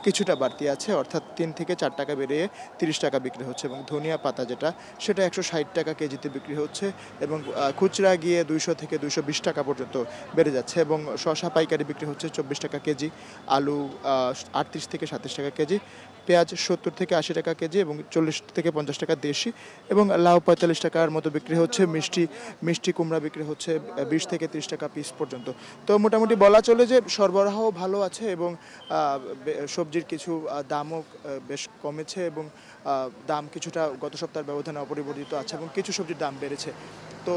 কিছুটা বাড়তি আছে, অর্থাৎ 3 থেকে 4 টাকা বেড়ে 30 টাকা বিক্রি হচ্ছে। এবং ধনিয়া পাতা সেটা 160 টাকা কেজিতে বিক্রি হচ্ছে এবং খুচরা গিয়ে 200 থেকে 220 টাকা পর্যন্ত বেড়ে যাচ্ছে। এবং শসা পাইকারি বিক্রি হচ্ছে 24 টাকা কেজি, আলু 38 থেকে 27 টাকা কেজি, পেঁয়াজ 70 থেকে 80 টাকা কেজি এবং 40 থেকে 50 টাকা দেশি, এবং লাউ 45 টাকার মতো বিক্রি হচ্ছে। মিষ্টি কুমড়া বিক্রি হচ্ছে 20 থেকে 30 টাকা পিস পর্যন্ত। তো মোটামুটি বলা চলে যে সরবরাহ ভালো আছে এবং সবজির কিছু দামও বেশ কমেছে এবং দাম কিছুটা গত সপ্তাহের ব্যবধানে অপরিবর্তিত আছে এবং কিছু সবজির দাম বেড়েছে। তো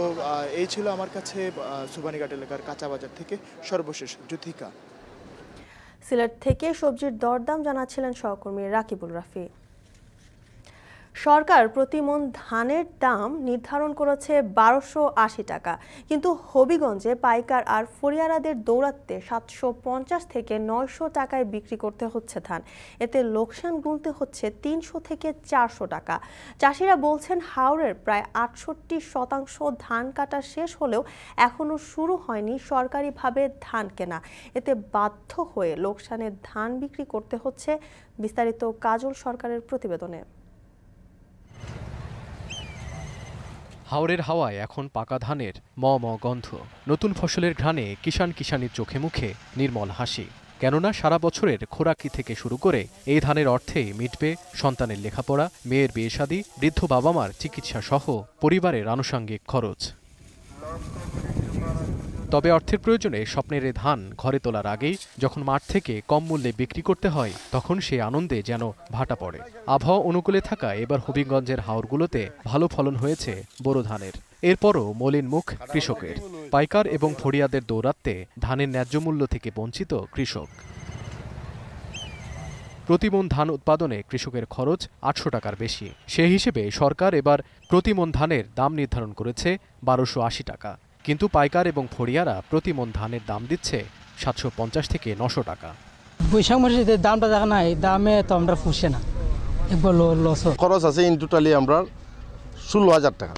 এই ছিল আমার কাছে সুবানীঘাট এলাকার কাঁচা বাজার থেকে সর্বশেষ। জ্যোতিকা, সিলেট থেকে সবজির দরদাম জানাচ্ছিলেন সহকর্মী রাকিবুল রাফি। সরকার প্রতি মণ ধানের দাম নির্ধারণ করেছে 1280 টাকা, কিন্তু হবিগঞ্জে পাইকার আর ফরিয়ারাদের দৌরাত্মে 750 থেকে 900 টাকায় বিক্রি করতে হচ্ছে ধান। এতে লোকসান গুনতে হচ্ছে 300 থেকে 400 টাকা। চাষিরা বলছেন হাওরের প্রায় 68% ধান কাটা শেষ হলেও এখনও শুরু হয়নি সরকারিভাবে ধান কেনা। এতে বাধ্য হয়ে লোকসানের ধান বিক্রি করতে হচ্ছে। বিস্তারিত কাজল সরকারের প্রতিবেদনে। হাওরের হাওয়ায় এখন পাকা ধানের ম গন্ধ। নতুন ফসলের ঘ্রাণে কিষাণীর চোখে মুখে নির্মল হাসি। কেননা সারা বছরের খোরাকি থেকে শুরু করে এই ধানের অর্থেই মিটবে সন্তানের লেখাপড়া, মেয়ের বিয়ে শাদী, বৃদ্ধ বাবা মার চিকিৎসা সহ পরিবারের আনুষঙ্গিক খরচ। তবে অর্থের প্রয়োজনে স্বপ্নের এ ধান ঘরে তোলার আগেই যখন মাঠ থেকে কম মূল্যে বিক্রি করতে হয়, তখন সেই আনন্দে যেন ভাটা পড়ে। আবহাওয়া অনুকূলে থাকা এবার হবিগঞ্জের হাওরগুলোতে ভালো ফলন হয়েছে বোরো ধানের। এরপরও মলিন মুখ কৃষকের। পাইকার এবং ফড়িয়াদের দৌরাত্ম্যে ধানের ন্যায্য মূল্য থেকে বঞ্চিত কৃষক। প্রতিমন ধান উৎপাদনে কৃষকের খরচ ৮০০ টাকার বেশি। সে হিসেবে সরকার এবার প্রতিমন ধানের দাম নির্ধারণ করেছে ১২৮০ টাকা। কিন্তু পাইকার এবং ফড়িয়ারা প্রতিমন ধানের দাম দিচ্ছে ৭৫০ থেকে ৯০০ টাকা। বৈশাখ মাসে যে দামটা দেখা নাই, দামে তো আমরা পুষে না, একবার লস। খরচ আছে ইন টোটালি আমরা ১৬,০০০ টাকা।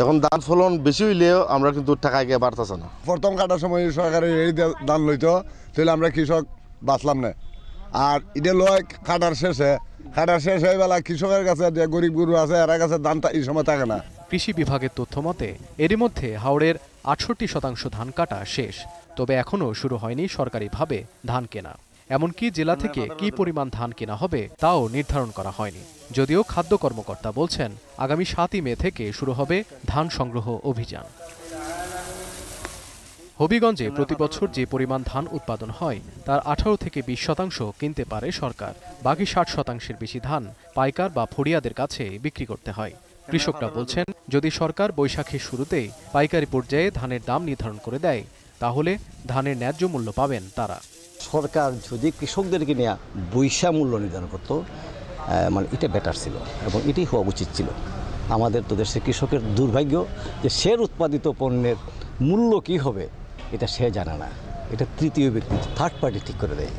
এখন ধান ফলন বেশি হইলেও আমরা কিন্তু টাকা গিয়ে বাড়তেছে না। প্রথম কাটার সময় সরকারের এই ধান লইতো, তাহলে আমরা কৃষক বাঁচলাম না। আর এটা লয় কাটার শেষে বেলা কৃষকের কাছে যে গরিব গরু আছে এর কাছে দামটা এই সময় থাকে না। কৃষি বিভাগের তথ্য মতে এরই মধ্যে হাওড়ের ৬৮% ধান কাটা শেষ। তবে এখনও শুরু হয়নি সরকারিভাবে ধান কেনা। এমনকি জেলা থেকে কি পরিমাণ ধান কেনা হবে তাও নির্ধারণ করা হয়নি। যদিও খাদ্য কর্মকর্তা বলছেন আগামী ৭ই মে থেকে শুরু হবে ধান সংগ্রহ অভিযান। হবিগঞ্জে প্রতিবছর যে পরিমাণ ধান উৎপাদন হয় তার ১৮ থেকে ২০% কিনতে পারে সরকার। বাকি ৬০% বেশি ধান পাইকার বা ফড়িয়াদের কাছে বিক্রি করতে হয়। কৃষকরা বলছেন যদি সরকার বৈশাখের শুরুতেই পাইকারি পর্যায়ে ধানের দাম নির্ধারণ করে দেয় তাহলে ধানের ন্যায্য মূল্য পাবেন তারা। সরকার যদি কৃষকদেরকে নিয়ে বৈশা মূল্য নির্ধারণ করত, মানে এটা বেটার ছিল এবং এটাই হওয়া উচিত ছিল। আমাদের তো দেশের কৃষকের দুর্ভাগ্য যে সে উৎপাদিত পণ্যের মূল্য কি হবে এটা সে জানে না, এটা তৃতীয় ব্যক্তি থার্ড পার্টি ঠিক করে দেয়।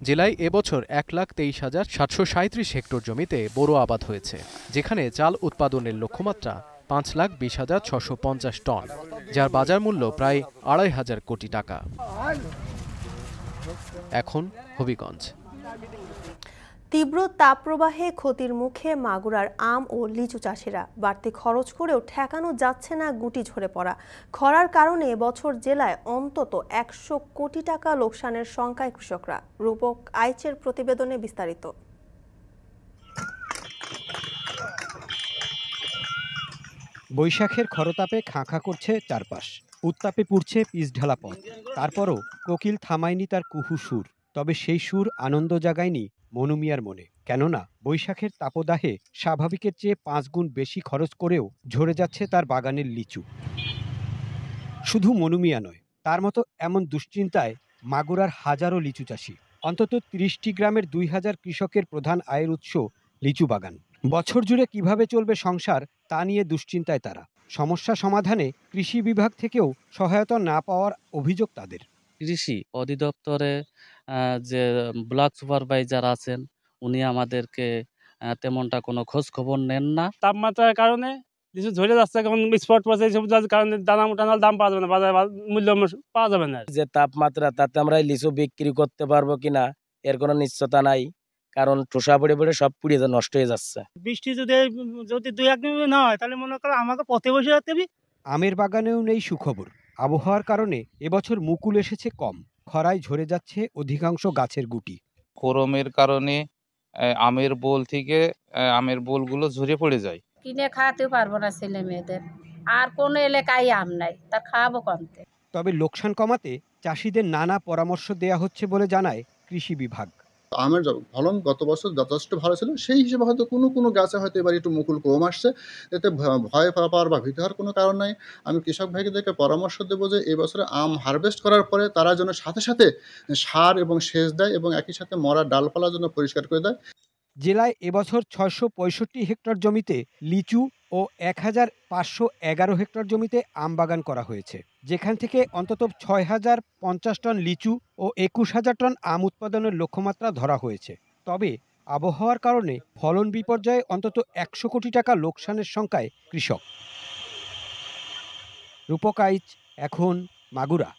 জেলায় এবছর ১,২৩,৭৩৭ হেক্টর জমিতে বোরো আবাদ হয়েছে, যেখানে চাল উৎপাদনের লক্ষ্যমাত্রা ৫,২০,৬৫০ টন, যার বাজার মূল্য প্রায় ২৫০০ কোটি টাকা। এখন হবিগঞ্জ। তীব্র তাপপ্রবাহে ক্ষতির মুখে মাগুরার আম ও লিচু চাষিরা। বাড়তি খরচ করেও ঠেকানো যাচ্ছে না গুটি ঝরে পড়া। খরার কারণে এবছর জেলায় অন্তত ১০০ কোটি টাকা লোকসানের শঙ্কায় কৃষকরা। রূপক আইচের প্রতিবেদনে বিস্তারিত। বৈশাখের খরতাপে খাঁ করছে চারপাশ, উত্তাপে পুড়ছে পিচঢালা পথ। তারপরও কোকিল থামায়নি তার কুহু সুর। তবে সেই সুর আনন্দ জাগায়নি মনু মিয়ার মনে। কেননা বৈশাখের তাপদাহে স্বাভাবিকের চেয়ে ৫ গুণ বেশি খরচ করেও ঝরে যাচ্ছে তার বাগানের লিচু। শুধু মনু মিয়া নয়, তার মতো এমন দুশ্চিন্তায় মাগুরার হাজারো লিচু চাষি। অন্তত ৩০টি গ্রামের ২০০০ কৃষকের প্রধান আয়ের উৎস লিচু বাগান। বছর জুড়ে কিভাবে চলবে সংসার তা নিয়ে দুশ্চিন্তায় তারা। সমস্যা সমাধানে কৃষি বিভাগ থেকেও সহায়তা না পাওয়ার অভিযোগ তাদের। কৃষি অধিদপ্তরে যে ব্লক সুপারভাইজার আছেন উনি আমাদেরকে তেমনটা কোনো খোঁজ খবর নেন না। তাপমাত্রার কারণে লিচু ঝরে যাচ্ছে, এখন স্পট পড়ছে, এইসব কারণে দানা মোটানোর দাম পাওয়া যাবে না, বাজারে মূল্য পাওয়া যাবে না। যে তাপমাত্রা তাতে আমরা লিচু বিক্রি করতে পারবো কিনা এর কোনো নিশ্চয়তা নাই, কারণ ঠোসা পড়ে পড়ে সব পুড়িয়ে নষ্ট হয়ে যাচ্ছে। বৃষ্টি যদি ২-১ দিন না হয় তাহলে মনে করো আমাকে পথে বসে যেতে হবে। আমের বাগানেও নেই সুখবর। আবহাওয়ার কারণে এবছর মুকুল এসেছে কম, খরায় ঝরে যাচ্ছে অধিকাংশ গাছের গুটি। গরমের কারণে আমের বোল থেকে আমের বোলগুলো ঝরে পড়ে যায়। কিনে খাওয়াতে পারবো না ছেলে মেয়েদের, আর কোনো এলাকায় আম নাই, তা খাওয়াবো কমতে। তবে লোকসান কমাতে চাষিদের নানা পরামর্শ দেয়া হচ্ছে বলে জানায় কৃষি বিভাগ। আমের ফলন গত বছর যথেষ্ট ভালো ছিল, সেই হিসেবে হয়তো কোনো গাছে হয়তো এবার একটু মুকুল কম আসছে, এতে ভয় পাওয়ার বা ভীত হওয়ার কোনো কারণ নাই। আমি কৃষক ভাইদেরকে পরামর্শ দেবো যে এই বছরে আম হারভেস্ট করার পরে তারা যেন সাথে সাথে সার এবং সেচ দেয় এবং একই সাথে মরা ডালপালার জন্য পরিষ্কার করে দেয়। জেলায় এবছর ৬৬৫ হেক্টর জমিতে লিচু ও ১,৫১১ হেক্টর জমিতে আম বাগান করা হয়েছে, যেখান থেকে অন্তত ৬,০৫০ টন লিচু ও ২১,০০০ টন আম উৎপাদনের লক্ষ্যমাত্রা ধরা হয়েছে। তবে আবহাওয়ার কারণে ফলন বিপর্যয়ে অন্তত ১০০ কোটি টাকা লোকসানের শঙ্কায় কৃষক। রূপক আইচ, এখন মাগুরা।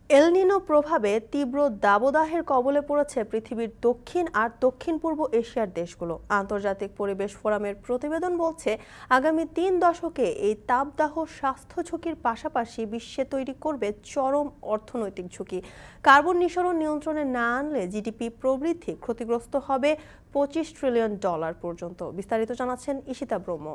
এল নিনো প্রভাবে তীব্র দাবদাহের কবলে পড়েছে পৃথিবীর দক্ষিণ আর দক্ষিণ পূর্ব এশিয়ার দেশগুলো। আন্তর্জাতিক পরিবেশ ফোরামের প্রতিবেদন বলছে, আগামী 3 দশকে এই তাপদাহ স্বাস্থ্য ঝুঁকির পাশাপাশি বিশ্বে তৈরি করবে চরম অর্থনৈতিক ঝুঁকি। কার্বন নিঃসরণ নিয়ন্ত্রণে না আনলে জিডিপি প্রবৃদ্ধি ক্ষতিগ্রস্ত হবে $25 ট্রিলিয়ন পর্যন্ত। বিস্তারিত জানাচ্ছেন ঈশিতা ব্রহ্ম।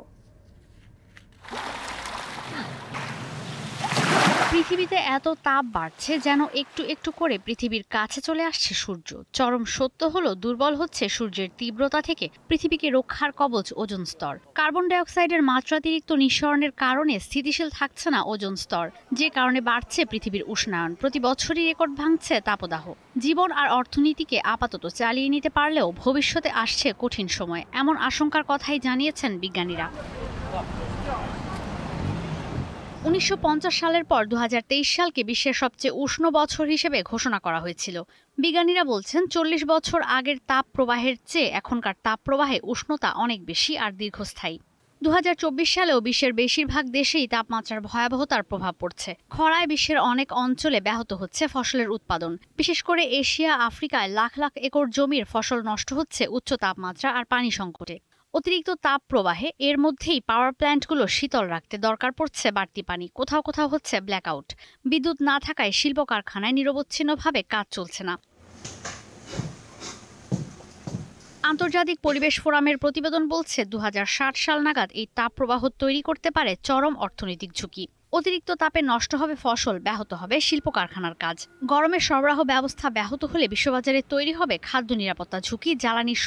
পৃথিবীতে এত তাপ বাড়ছে যেন একটু একটু করে পৃথিবীর কাছে চলে আসছে সূর্য। চরম সত্য হলো, দুর্বল হচ্ছে সূর্যের তীব্রতা থেকে পৃথিবীকে রক্ষার কবচ ওজোন স্তর। কার্বন ডাইঅক্সাইডের মাত্রাতিরিক্ত নিঃসরণের কারণে স্থিতিশীল থাকছে না ওজোন স্তর, যে কারণে বাড়ছে পৃথিবীর উষ্ণায়ন। প্রতি বছরই রেকর্ড ভাঙছে তাপদাহ। জীবন আর অর্থনীতিকে আপাতত চালিয়ে নিতে পারলেও ভবিষ্যতে আসছে কঠিন সময়, এমন আশঙ্কার কথাই জানিয়েছেন বিজ্ঞানীরা। 1950 সালের পর 2023 সালকে বিশ্বের সবচেয়ে উষ্ণ বছর হিসেবে ঘোষণা করা হয়েছিল। বিজ্ঞানীরা বলছেন, 40 বছর আগের তাপ প্রবাহের চেয়ে এখনকার তাপ প্রবাহে উষ্ণতা অনেক বেশি আর দীর্ঘস্থায়ী। 2024 সালেও বিশ্বের বেশিরভাগ দেশেই তাপমাত্রার ভয়াবহতার প্রভাব পড়ছে। খরায় বিশ্বের অনেক অঞ্চলে ব্যাহত হচ্ছে ফসলের উৎপাদন। বিশেষ করে এশিয়া, আফ্রিকায় লাখ লাখ একর জমির ফসল নষ্ট হচ্ছে উচ্চ তাপমাত্রা আর পানি সংকটে। অতিরিক্ত তাপ প্রবাহে এর মধ্যেই পাওয়ার প্ল্যান্টগুলো শীতল রাখতে দরকার পড়ছে বাড়তি পানি। কোথাও কোথাও হচ্ছে ব্ল্যাকআউট। বিদ্যুৎ না থাকায় শিল্প কারখানায় নিরবচ্ছিন্নভাবে কাজ চলছে না। আন্তর্জাতিক পরিবেশ ফোরামের প্রতিবেদন বলছে, 2060 সাল নাগাদ এই তাপপ্রবাহ তৈরি করতে পারে চরম অর্থনৈতিক ঝুঁকি। অতিরিক্ত তাপে নষ্ট হবে ফসল, ব্যাহত হবে শিল্প কারখানার কাজ। গরমের সরবরাহ ব্যবস্থা ব্যাহত হলে বিশ্ববাজারে তৈরি হবে খাদ্য নিরাপত্তা ঝুঁকি। জ্বালানির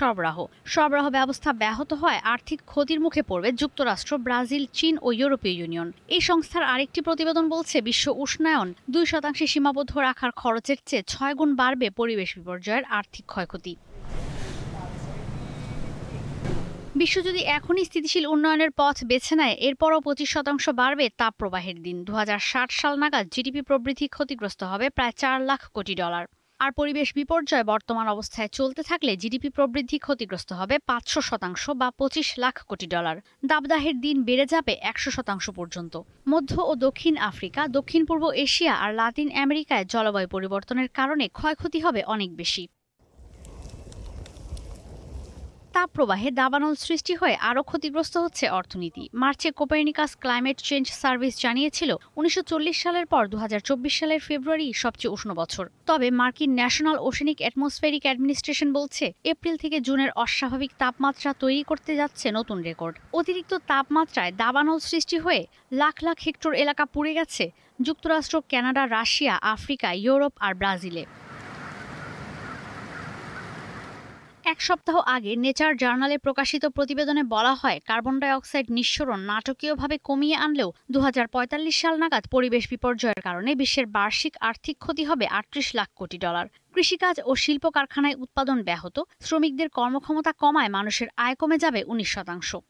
সরবরাহ ব্যবস্থা ব্যাহত হয় আর্থিক ক্ষতির মুখে পড়বে যুক্তরাষ্ট্র, ব্রাজিল, চীন ও ইউরোপীয় ইউনিয়ন। এই সংস্থার আরেকটি প্রতিবেদন বলছে, বিশ্ব উষ্ণায়ন 2% সীমাবদ্ধ রাখার খরচের চেয়ে 6 গুণ বাড়বে পরিবেশ বিপর্যয়ের আর্থিক ক্ষয়ক্ষতি। বিশ্ব যদি এখনই স্থিতিশীল উন্নয়নের পথ বেছে নেয়, এরপরও 25% বাড়বে তাপ প্রবাহের দিন। 2060 সাল নাগাদ জিডিপি প্রবৃদ্ধি ক্ষতিগ্রস্ত হবে প্রায় $4 লাখ কোটি। আর পরিবেশ বিপর্যয় বর্তমান অবস্থায় চলতে থাকলে জিডিপি প্রবৃদ্ধি ক্ষতিগ্রস্ত হবে 500% বা $25 লাখ কোটি। দাবদাহের দিন বেড়ে যাবে 100% পর্যন্ত। মধ্য ও দক্ষিণ আফ্রিকা, দক্ষিণ পূর্ব এশিয়া আর লাতিন আমেরিকায় জলবায়ু পরিবর্তনের কারণে ক্ষয়ক্ষতি হবে অনেক বেশি। তাপপ্রবাহে দাবানল সৃষ্টি হয়ে আরও ক্ষতিগ্রস্ত হচ্ছে অর্থনীতি। মার্চে কোপার্নিকাস ক্লাইমেট চেঞ্জ সার্ভিস জানিয়েছিল, 1940 সালের পর 2024 সালের ফেব্রুয়ারি সবচেয়ে উষ্ণ বছর। তবে মার্কিন ন্যাশনাল ওশেনিক অ্যাটমসফেরিক অ্যাডমিনিস্ট্রেশন বলছে, এপ্রিল থেকে জুনের অস্বাভাবিক তাপমাত্রা তৈরি করতে যাচ্ছে নতুন রেকর্ড। অতিরিক্ত তাপমাত্রায় দাবানল সৃষ্টি হয়ে লাখ লাখ হেক্টর এলাকা পুড়ে গেছে যুক্তরাষ্ট্র, কানাডা, রাশিয়া, আফ্রিকা, ইউরোপ আর ব্রাজিলে। এক সপ্তাহ আগে নেচার জার্নালে প্রকাশিত প্রতিবেদনে বলা হয়, কার্বন ডাইঅক্সাইড নিঃসরণ নাটকীয়ভাবে কমিয়ে আনলেও 2045 সাল নাগাদ পরিবেশ বিপর্যয়ের কারণে বিশ্বের বার্ষিক আর্থিক ক্ষতি হবে $38 লাখ কোটি। কৃষিকাজ ও শিল্প কারখানায় উৎপাদন ব্যাহত, শ্রমিকদের কর্মক্ষমতা কমায় মানুষের আয় কমে যাবে 19%।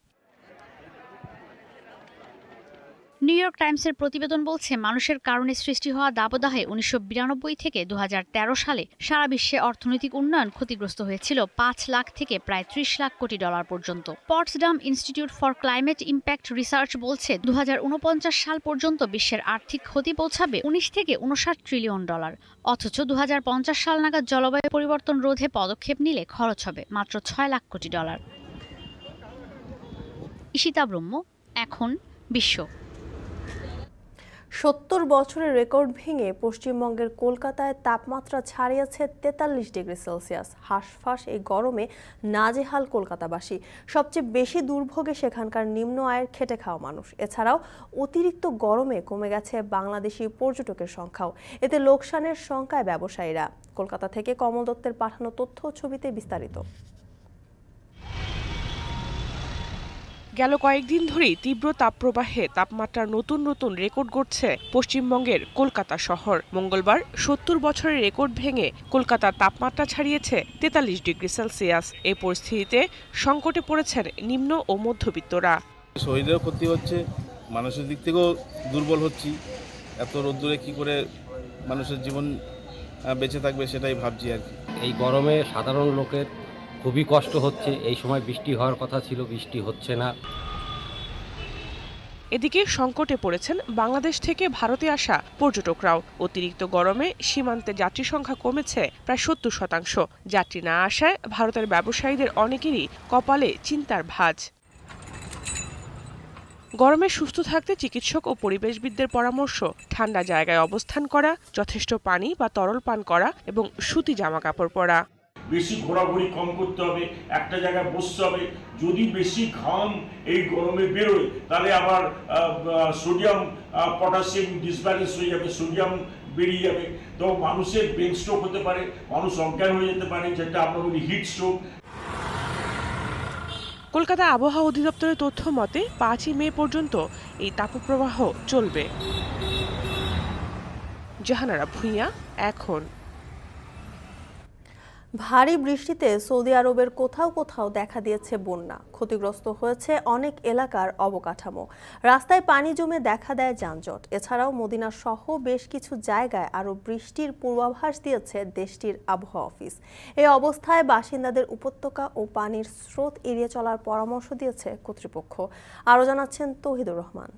নিউ ইয়র্ক টাইমসের প্রতিবেদন বলছে, মানুষের কারণে সৃষ্টি হওয়া দাবদাহে 1992 থেকে 2013 সালে সারা বিশ্বে অর্থনৈতিক উন্নয়ন ক্ষতিগ্রস্ত হয়েছিল $5 লাখ থেকে প্রায় $30 লাখ কোটি পর্যন্ত। Potsdam institute for climate impact research বলছে, 2049 সাল পর্যন্ত বিশ্বের আর্থিক ক্ষতি পৌঁছাবে $19 থেকে $59 ট্রিলিয়ন। অথচ 2050 সাল নাগাদ জলবায়ু পরিবর্তন রোধে পদক্ষেপ নিলে খরচ হবে মাত্র $6 লাখ কোটি। ঈশিতা ব্রহ্ম, এখন বিশ্ব। 70 বছরের রেকর্ড ভেঙে পশ্চিমবঙ্গের কলকাতায় তাপমাত্রা ছাড়িয়েছে 43 ডিগ্রি সেলসিয়াস। হাঁসফাঁস এই গরমে নাজেহাল কলকাতাবাসী। সবচেয়ে বেশি দুর্ভোগে সেখানকার নিম্ন আয়ের খেটে খাওয়া মানুষ। এছাড়াও অতিরিক্ত গরমে কমে গেছে বাংলাদেশি পর্যটকের সংখ্যাও। এতে লোকসানের শঙ্কায় ব্যবসায়ীরা। কলকাতা থেকে কমল দত্তের পাঠানো তথ্য ছবিতে বিস্তারিত। গেল কয়েকদিন ধরেই তীব্র তাপপ্রবাহে তাপমাত্রার নতুন নতুন রেকর্ড গড়ছে পশ্চিমবঙ্গের কলকাতা শহর। মঙ্গলবার 70 বছরের রেকর্ড ভেঙে কলকাতার তাপমাত্রা ছাড়িয়েছে 43 ডিগ্রি সেলসিয়াস। এই পরিস্থিতিতে সংকটে পড়েছেন নিম্ন ও মধ্যবিত্তরা। শরীরেও ক্ষতি হচ্ছে, মানুষের দিক থেকেও দুর্বল হচ্ছি। এত রোদ্দুরে কি করে মানুষের জীবন বেঁচে থাকবে সেটাই ভাবছি আর কি। এই গরমে সাধারণ লোকের খুবই কষ্ট হচ্ছে। এই সময় বৃষ্টি হওয়ার কথা ছিল, বৃষ্টি হচ্ছে না। এদিকে সংকটে পড়েছেন বাংলাদেশ থেকে ভারতে আসা পর্যটকরাও। অতিরিক্ত গরমে সীমান্তে যাত্রী সংখ্যা কমেছে প্রায় ৭০%। যাত্রী না আসায় ভারতের ব্যবসায়ীদের অনেকেরই কপালে চিন্তার ভাঁজ। গরমে সুস্থ থাকতে চিকিৎসক ও পরিবেশবিদদের পরামর্শ ঠান্ডা জায়গায় অবস্থান করা, যথেষ্ট পানি বা তরল পান করা এবং সুতি জামা কাপড় পরা। বেশি ঘোরাঘুরি কম করতে হবে, একটা জায়গায় বসতে হবে। যদি বেশি ঘাম এই গরমে বেরোয় তাহলে আবার সোডিয়াম পটাশিয়াম ডিসব্যালেন্স হয়ে যাবে, সোডিয়াম বেরিয়ে যাবে। তো মানুষের ব্রেন স্ট্রোক হতে পারে, মানুষ অজ্ঞান হয়ে যেতে পারে, যেটা আমরা বলি হিট স্ট্রোক। কলকাতা আবহাওয়া অধিদপ্তরের তথ্য মতে ৫ই মে পর্যন্ত এই তাপপ্রবাহ চলবে। জাহানারা ভূঁইয়া, এখন। ভারী বৃষ্টিতে সৌদি আরবের কোথাও কোথাও দেখা দিয়েছে বন্যা। ক্ষতিগ্রস্ত হয়েছে অনেক এলাকার অবকাঠামো, রাস্তায় পানি জমে দেখা দেয় যানজট। এছাড়াও মদিনা সহ বেশ কিছু জায়গায় আরও বৃষ্টির পূর্বাভাস দিয়েছে দেশটির আবহাওয়া অফিস। এই অবস্থায় বাসিন্দাদের উপত্যকা ও পানির স্রোত এড়িয়ে চলার পরামর্শ দিয়েছে কর্তৃপক্ষ। আরও জানাচ্ছেন তৌহিদুর রহমান।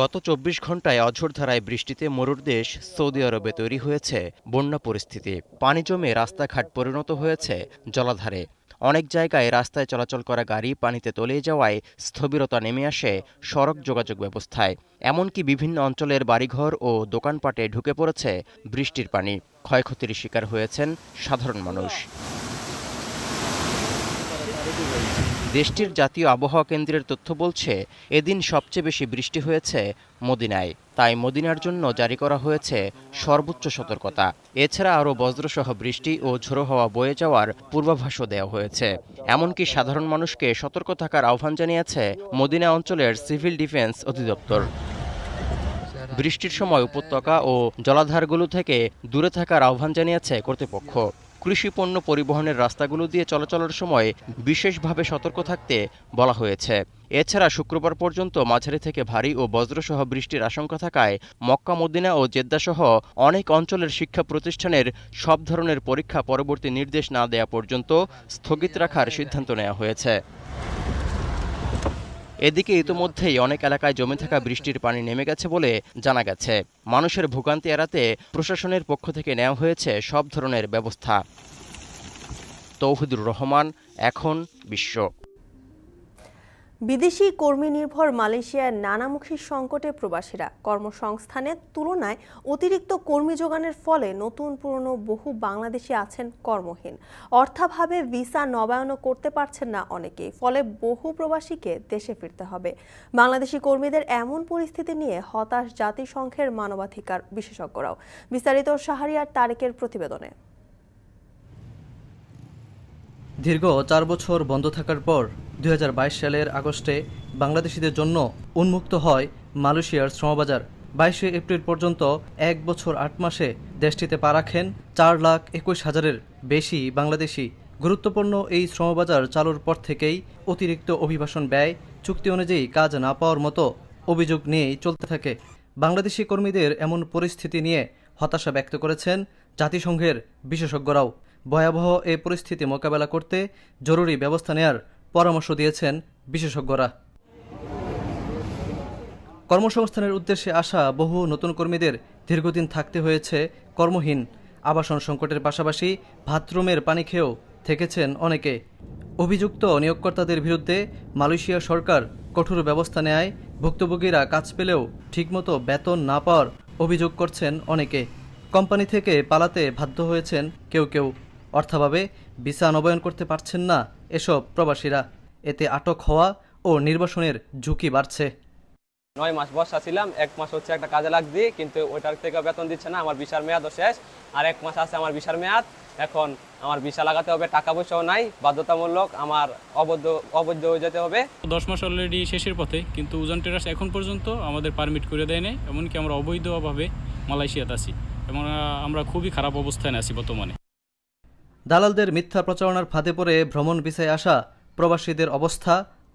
গত ২৪ ঘন্টায় অঝোরধারায় বৃষ্টিতে মরুর দেশ সৌদি আরবে তৈরি হয়েছে বন্যা পরিস্থিতি। পানি জমে রাস্তাঘাট পরিণত হয়েছে জলাধারে। অনেক জায়গায় রাস্তায় চলাচল করা গাড়ি পানিতে তলিয়ে যাওয়ায় স্থবিরতা নেমে আসে সড়ক যোগাযোগ ব্যবস্থায়। এমনকি বিভিন্ন অঞ্চলের বাড়িঘর ও দোকানপাটে ঢুকে পড়েছে বৃষ্টির পানি। ক্ষয়ক্ষতির শিকার হয়েছেন সাধারণ মানুষ। দেশটির জাতীয় আবহাওয়া কেন্দ্রের তথ্য বলছে, এদিন সবচেয়ে বেশি বৃষ্টি হয়েছে মদিনায়। তাই মদিনার জন্য জারি করা হয়েছে সর্বোচ্চ সতর্কতা। এছাড়া আরও বজ্রসহ বৃষ্টি ও ঝোড়ো হাওয়া বয়ে যাওয়ার পূর্বাভাসও দেওয়া হয়েছে। এমনকি সাধারণ মানুষকে সতর্ক থাকার আহ্বান জানিয়েছে মদিনা অঞ্চলের সিভিল ডিফেন্স অধিদপ্তর। বৃষ্টির সময় উপত্যকা ও জলাধারগুলো থেকে দূরে থাকার আহ্বান জানিয়েছে কর্তৃপক্ষ। কৃষি পণ্য পরিবহনের রাস্তাগুলো দিয়ে চলাচলের সময় বিশেষভাবে সতর্ক থাকতে বলা হয়েছে। এছাড়া শুক্রবার পর্যন্ত মাঝারি থেকে ভারী ও বজ্রসহ বৃষ্টির আশঙ্কা থাকায় মক্কা, মদিনা ও জেদ্দাসহ অনেক অঞ্চলের শিক্ষা প্রতিষ্ঠানের সব ধরনের পরীক্ষা পরবর্তী নির্দেশ না দেয়া পর্যন্ত স্থগিত রাখার সিদ্ধান্ত নেওয়া হয়েছে। এদিকে ইতোমধ্যেই অনেক এলাকায় জমে থাকা বৃষ্টির পানি নেমে গেছে বলে জানা গেছে। মানুষের ভোগান্তি এড়াতে প্রশাসনের পক্ষ থেকে নেওয়া হয়েছে সব ধরনের ব্যবস্থা। তৌহিদুর রহমান, এখন বিশ্ব। বিদেশি কর্মী নির্ভর মালয়েশিয়ার নানামুখী সংকটে প্রবাসীরা। কর্মসংস্থানের তুলনায় অতিরিক্ত কর্মী যোগানের ফলে নতুন পুরনো বহু বাংলাদেশি আছেন কর্মহীন। অর্থাভাবে ভিসা নবায়নও করতে পারছেন না অনেকেই। ফলে বহু প্রবাসীকে দেশে ফিরতে হবে। বাংলাদেশি কর্মীদের এমন পরিস্থিতি নিয়ে হতাশ জাতিসংঘের মানবাধিকার বিশেষজ্ঞরাও। বিস্তারিত শাহরিয়ার তারেকের প্রতিবেদনে। দীর্ঘ ৪ বছর বন্ধ থাকার পর ২০২২ সালের আগস্টে বাংলাদেশিদের জন্য উন্মুক্ত হয় মালয়েশিয়ার শ্রমবাজার। ২২শে এপ্রিল পর্যন্ত ১ বছর ৮ মাসে দেশটিতে পা রাখেন ৪,২১,০০০-এর বেশি বাংলাদেশি। গুরুত্বপূর্ণ এই শ্রমবাজার চালুর পর থেকেই অতিরিক্ত অভিবাসন ব্যয়, চুক্তি অনুযায়ী কাজ না পাওয়ার মতো অভিযোগ নিয়েই চলতে থাকে। বাংলাদেশি কর্মীদের এমন পরিস্থিতি নিয়ে হতাশা ব্যক্ত করেছেন জাতিসংঘের বিশেষজ্ঞরাও। ভয়াবহ এই পরিস্থিতি মোকাবেলা করতে জরুরি ব্যবস্থা নেয়ার পরামর্শ দিয়েছেন বিশেষজ্ঞরা। কর্মসংস্থানের উদ্দেশ্যে আসা বহু নতুন কর্মীদের দীর্ঘদিন থাকতে হয়েছে কর্মহীন। আবাসন সংকটের পাশাপাশি বাথরুমের পানি খেয়েও থেকেছেন অনেকে। অভিযুক্ত নিয়োগকর্তাদের বিরুদ্ধে মালয়েশিয়া সরকার কঠোর ব্যবস্থা নেয় ভুক্তভোগীরা কাজ পেলেও ঠিকমতো বেতন না পাওয়ার অভিযোগ করছেন অনেকে। কোম্পানি থেকে পালাতে বাধ্য হয়েছেন কেউ কেউ। অর্থাভাবে ভিসা নবায়ন করতে পারছেন না এসব প্রবাসীরা। এতে আটক হওয়া ও নির্বাসনের ঝুঁকি বাড়ছে। ৯ মাস বসা ছিলাম, ১ মাস হচ্ছে একটা কাজে লাগছি, কিন্তু ওইটার থেকে বেতন দিচ্ছে না। আমার ভিসার মেয়াদও শেষ, আর ১ মাস আছে আমার ভিসার মেয়াদ। এখন আমার ভিসা লাগাতে হবে, টাকা পয়সাও নাই, বাধ্যতামূলক আমার অবৈধ হয়ে যেতে হবে। 10 মাস অলরেডি শেষের পথে, কিন্তু উজান টেরাস এখন পর্যন্ত আমাদের পারমিট করে দেয় নাই। এমনকি আমরা অবৈধভাবে মালয়েশিয়াতে আছি এবং আমরা খুবই খারাপ অবস্থায় আছি বর্তমানে। দালালদের মিথ্যা প্রচারণার ফাঁদে পড়ে ভ্রমণ ভিসায় আসা প্রবাসীদের অবস্থা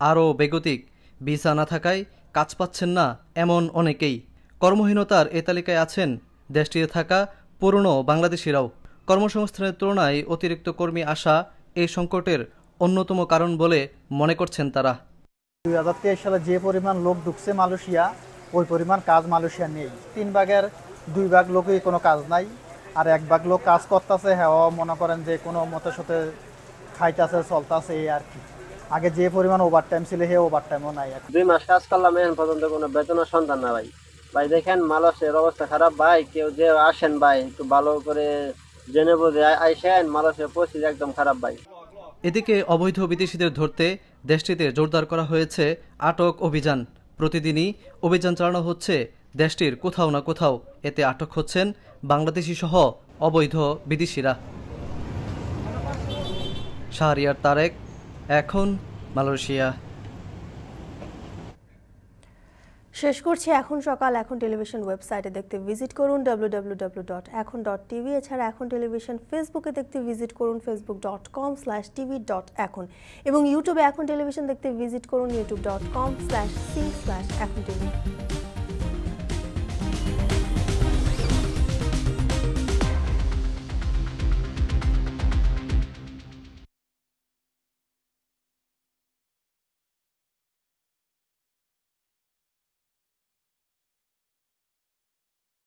আরও বেগতিক। ভিসা না থাকায় কাজ পাচ্ছেন না এমন অনেকেই। কর্মহীনতার এ তালিকায় আছেন দেশটিতে থাকা পুরনো বাংলাদেশিরাও। কর্মসংস্থানের তুলনায় অতিরিক্ত কর্মী আসা এই সংকটের অন্যতম কারণ বলে মনে করছেন তারা। 2023 সালে যে পরিমাণ লোক ঢুকছে মালয়েশিয়া, ওই পরিমাণ কাজ মালয়েশিয়া নেই। 3 ভাগের 2 ভাগ লোকই কোনো কাজ নাই, আর 1 ভাগ লোক কাজ করতেছে, হ্যাঁ মনে করেন যে কোনো মতের সাথে খাইতেছে চলতেছে এই আর কি। আগে যে পরিমাণ ওভারটাইম ছিল হে ওভারটাইমও নাই। 2 মাস কাজ করলাম, এখন পর্যন্ত কোনো বেতনের সন্ধান না ভাই। ভাই দেখেন মালয়েশিয়ার অবস্থা খারাপ ভাই, কেউ যে আসেন ভাই একটু ভালো করে জেনে বুঝে আইসেন, মালয়েশিয়ার পরিস্থিতি একদম খারাপ ভাই। এদিকে অবৈধ বিদেশিদের ধরতে দেশটিতে জোরদার করা হয়েছে আটক অভিযান। প্রতিদিনই অভিযান চালানো হচ্ছে দেশটির কোথাও না কোথাও। এতে আটক হচ্ছেন বাংলাদেশি সহ অবৈধ বিদেশিরা। শাহরিয়ার তারেক, এখন মালয়েশিয়া। শেষ করছি এখন সকাল। এখন টেলিভিশন ওয়েবসাইটে দেখতে ভিজিট করুন www.ekhon.tv। এছাড়া এখন টেলিভিশন ফেসবুকে দেখতে ভিজিট করুন facebook.com/tv.ekhon এবং ইউটিউবে এখন টেলিভিশন দেখতে ভিজিট করুন youtube.com/c/ekhon tv।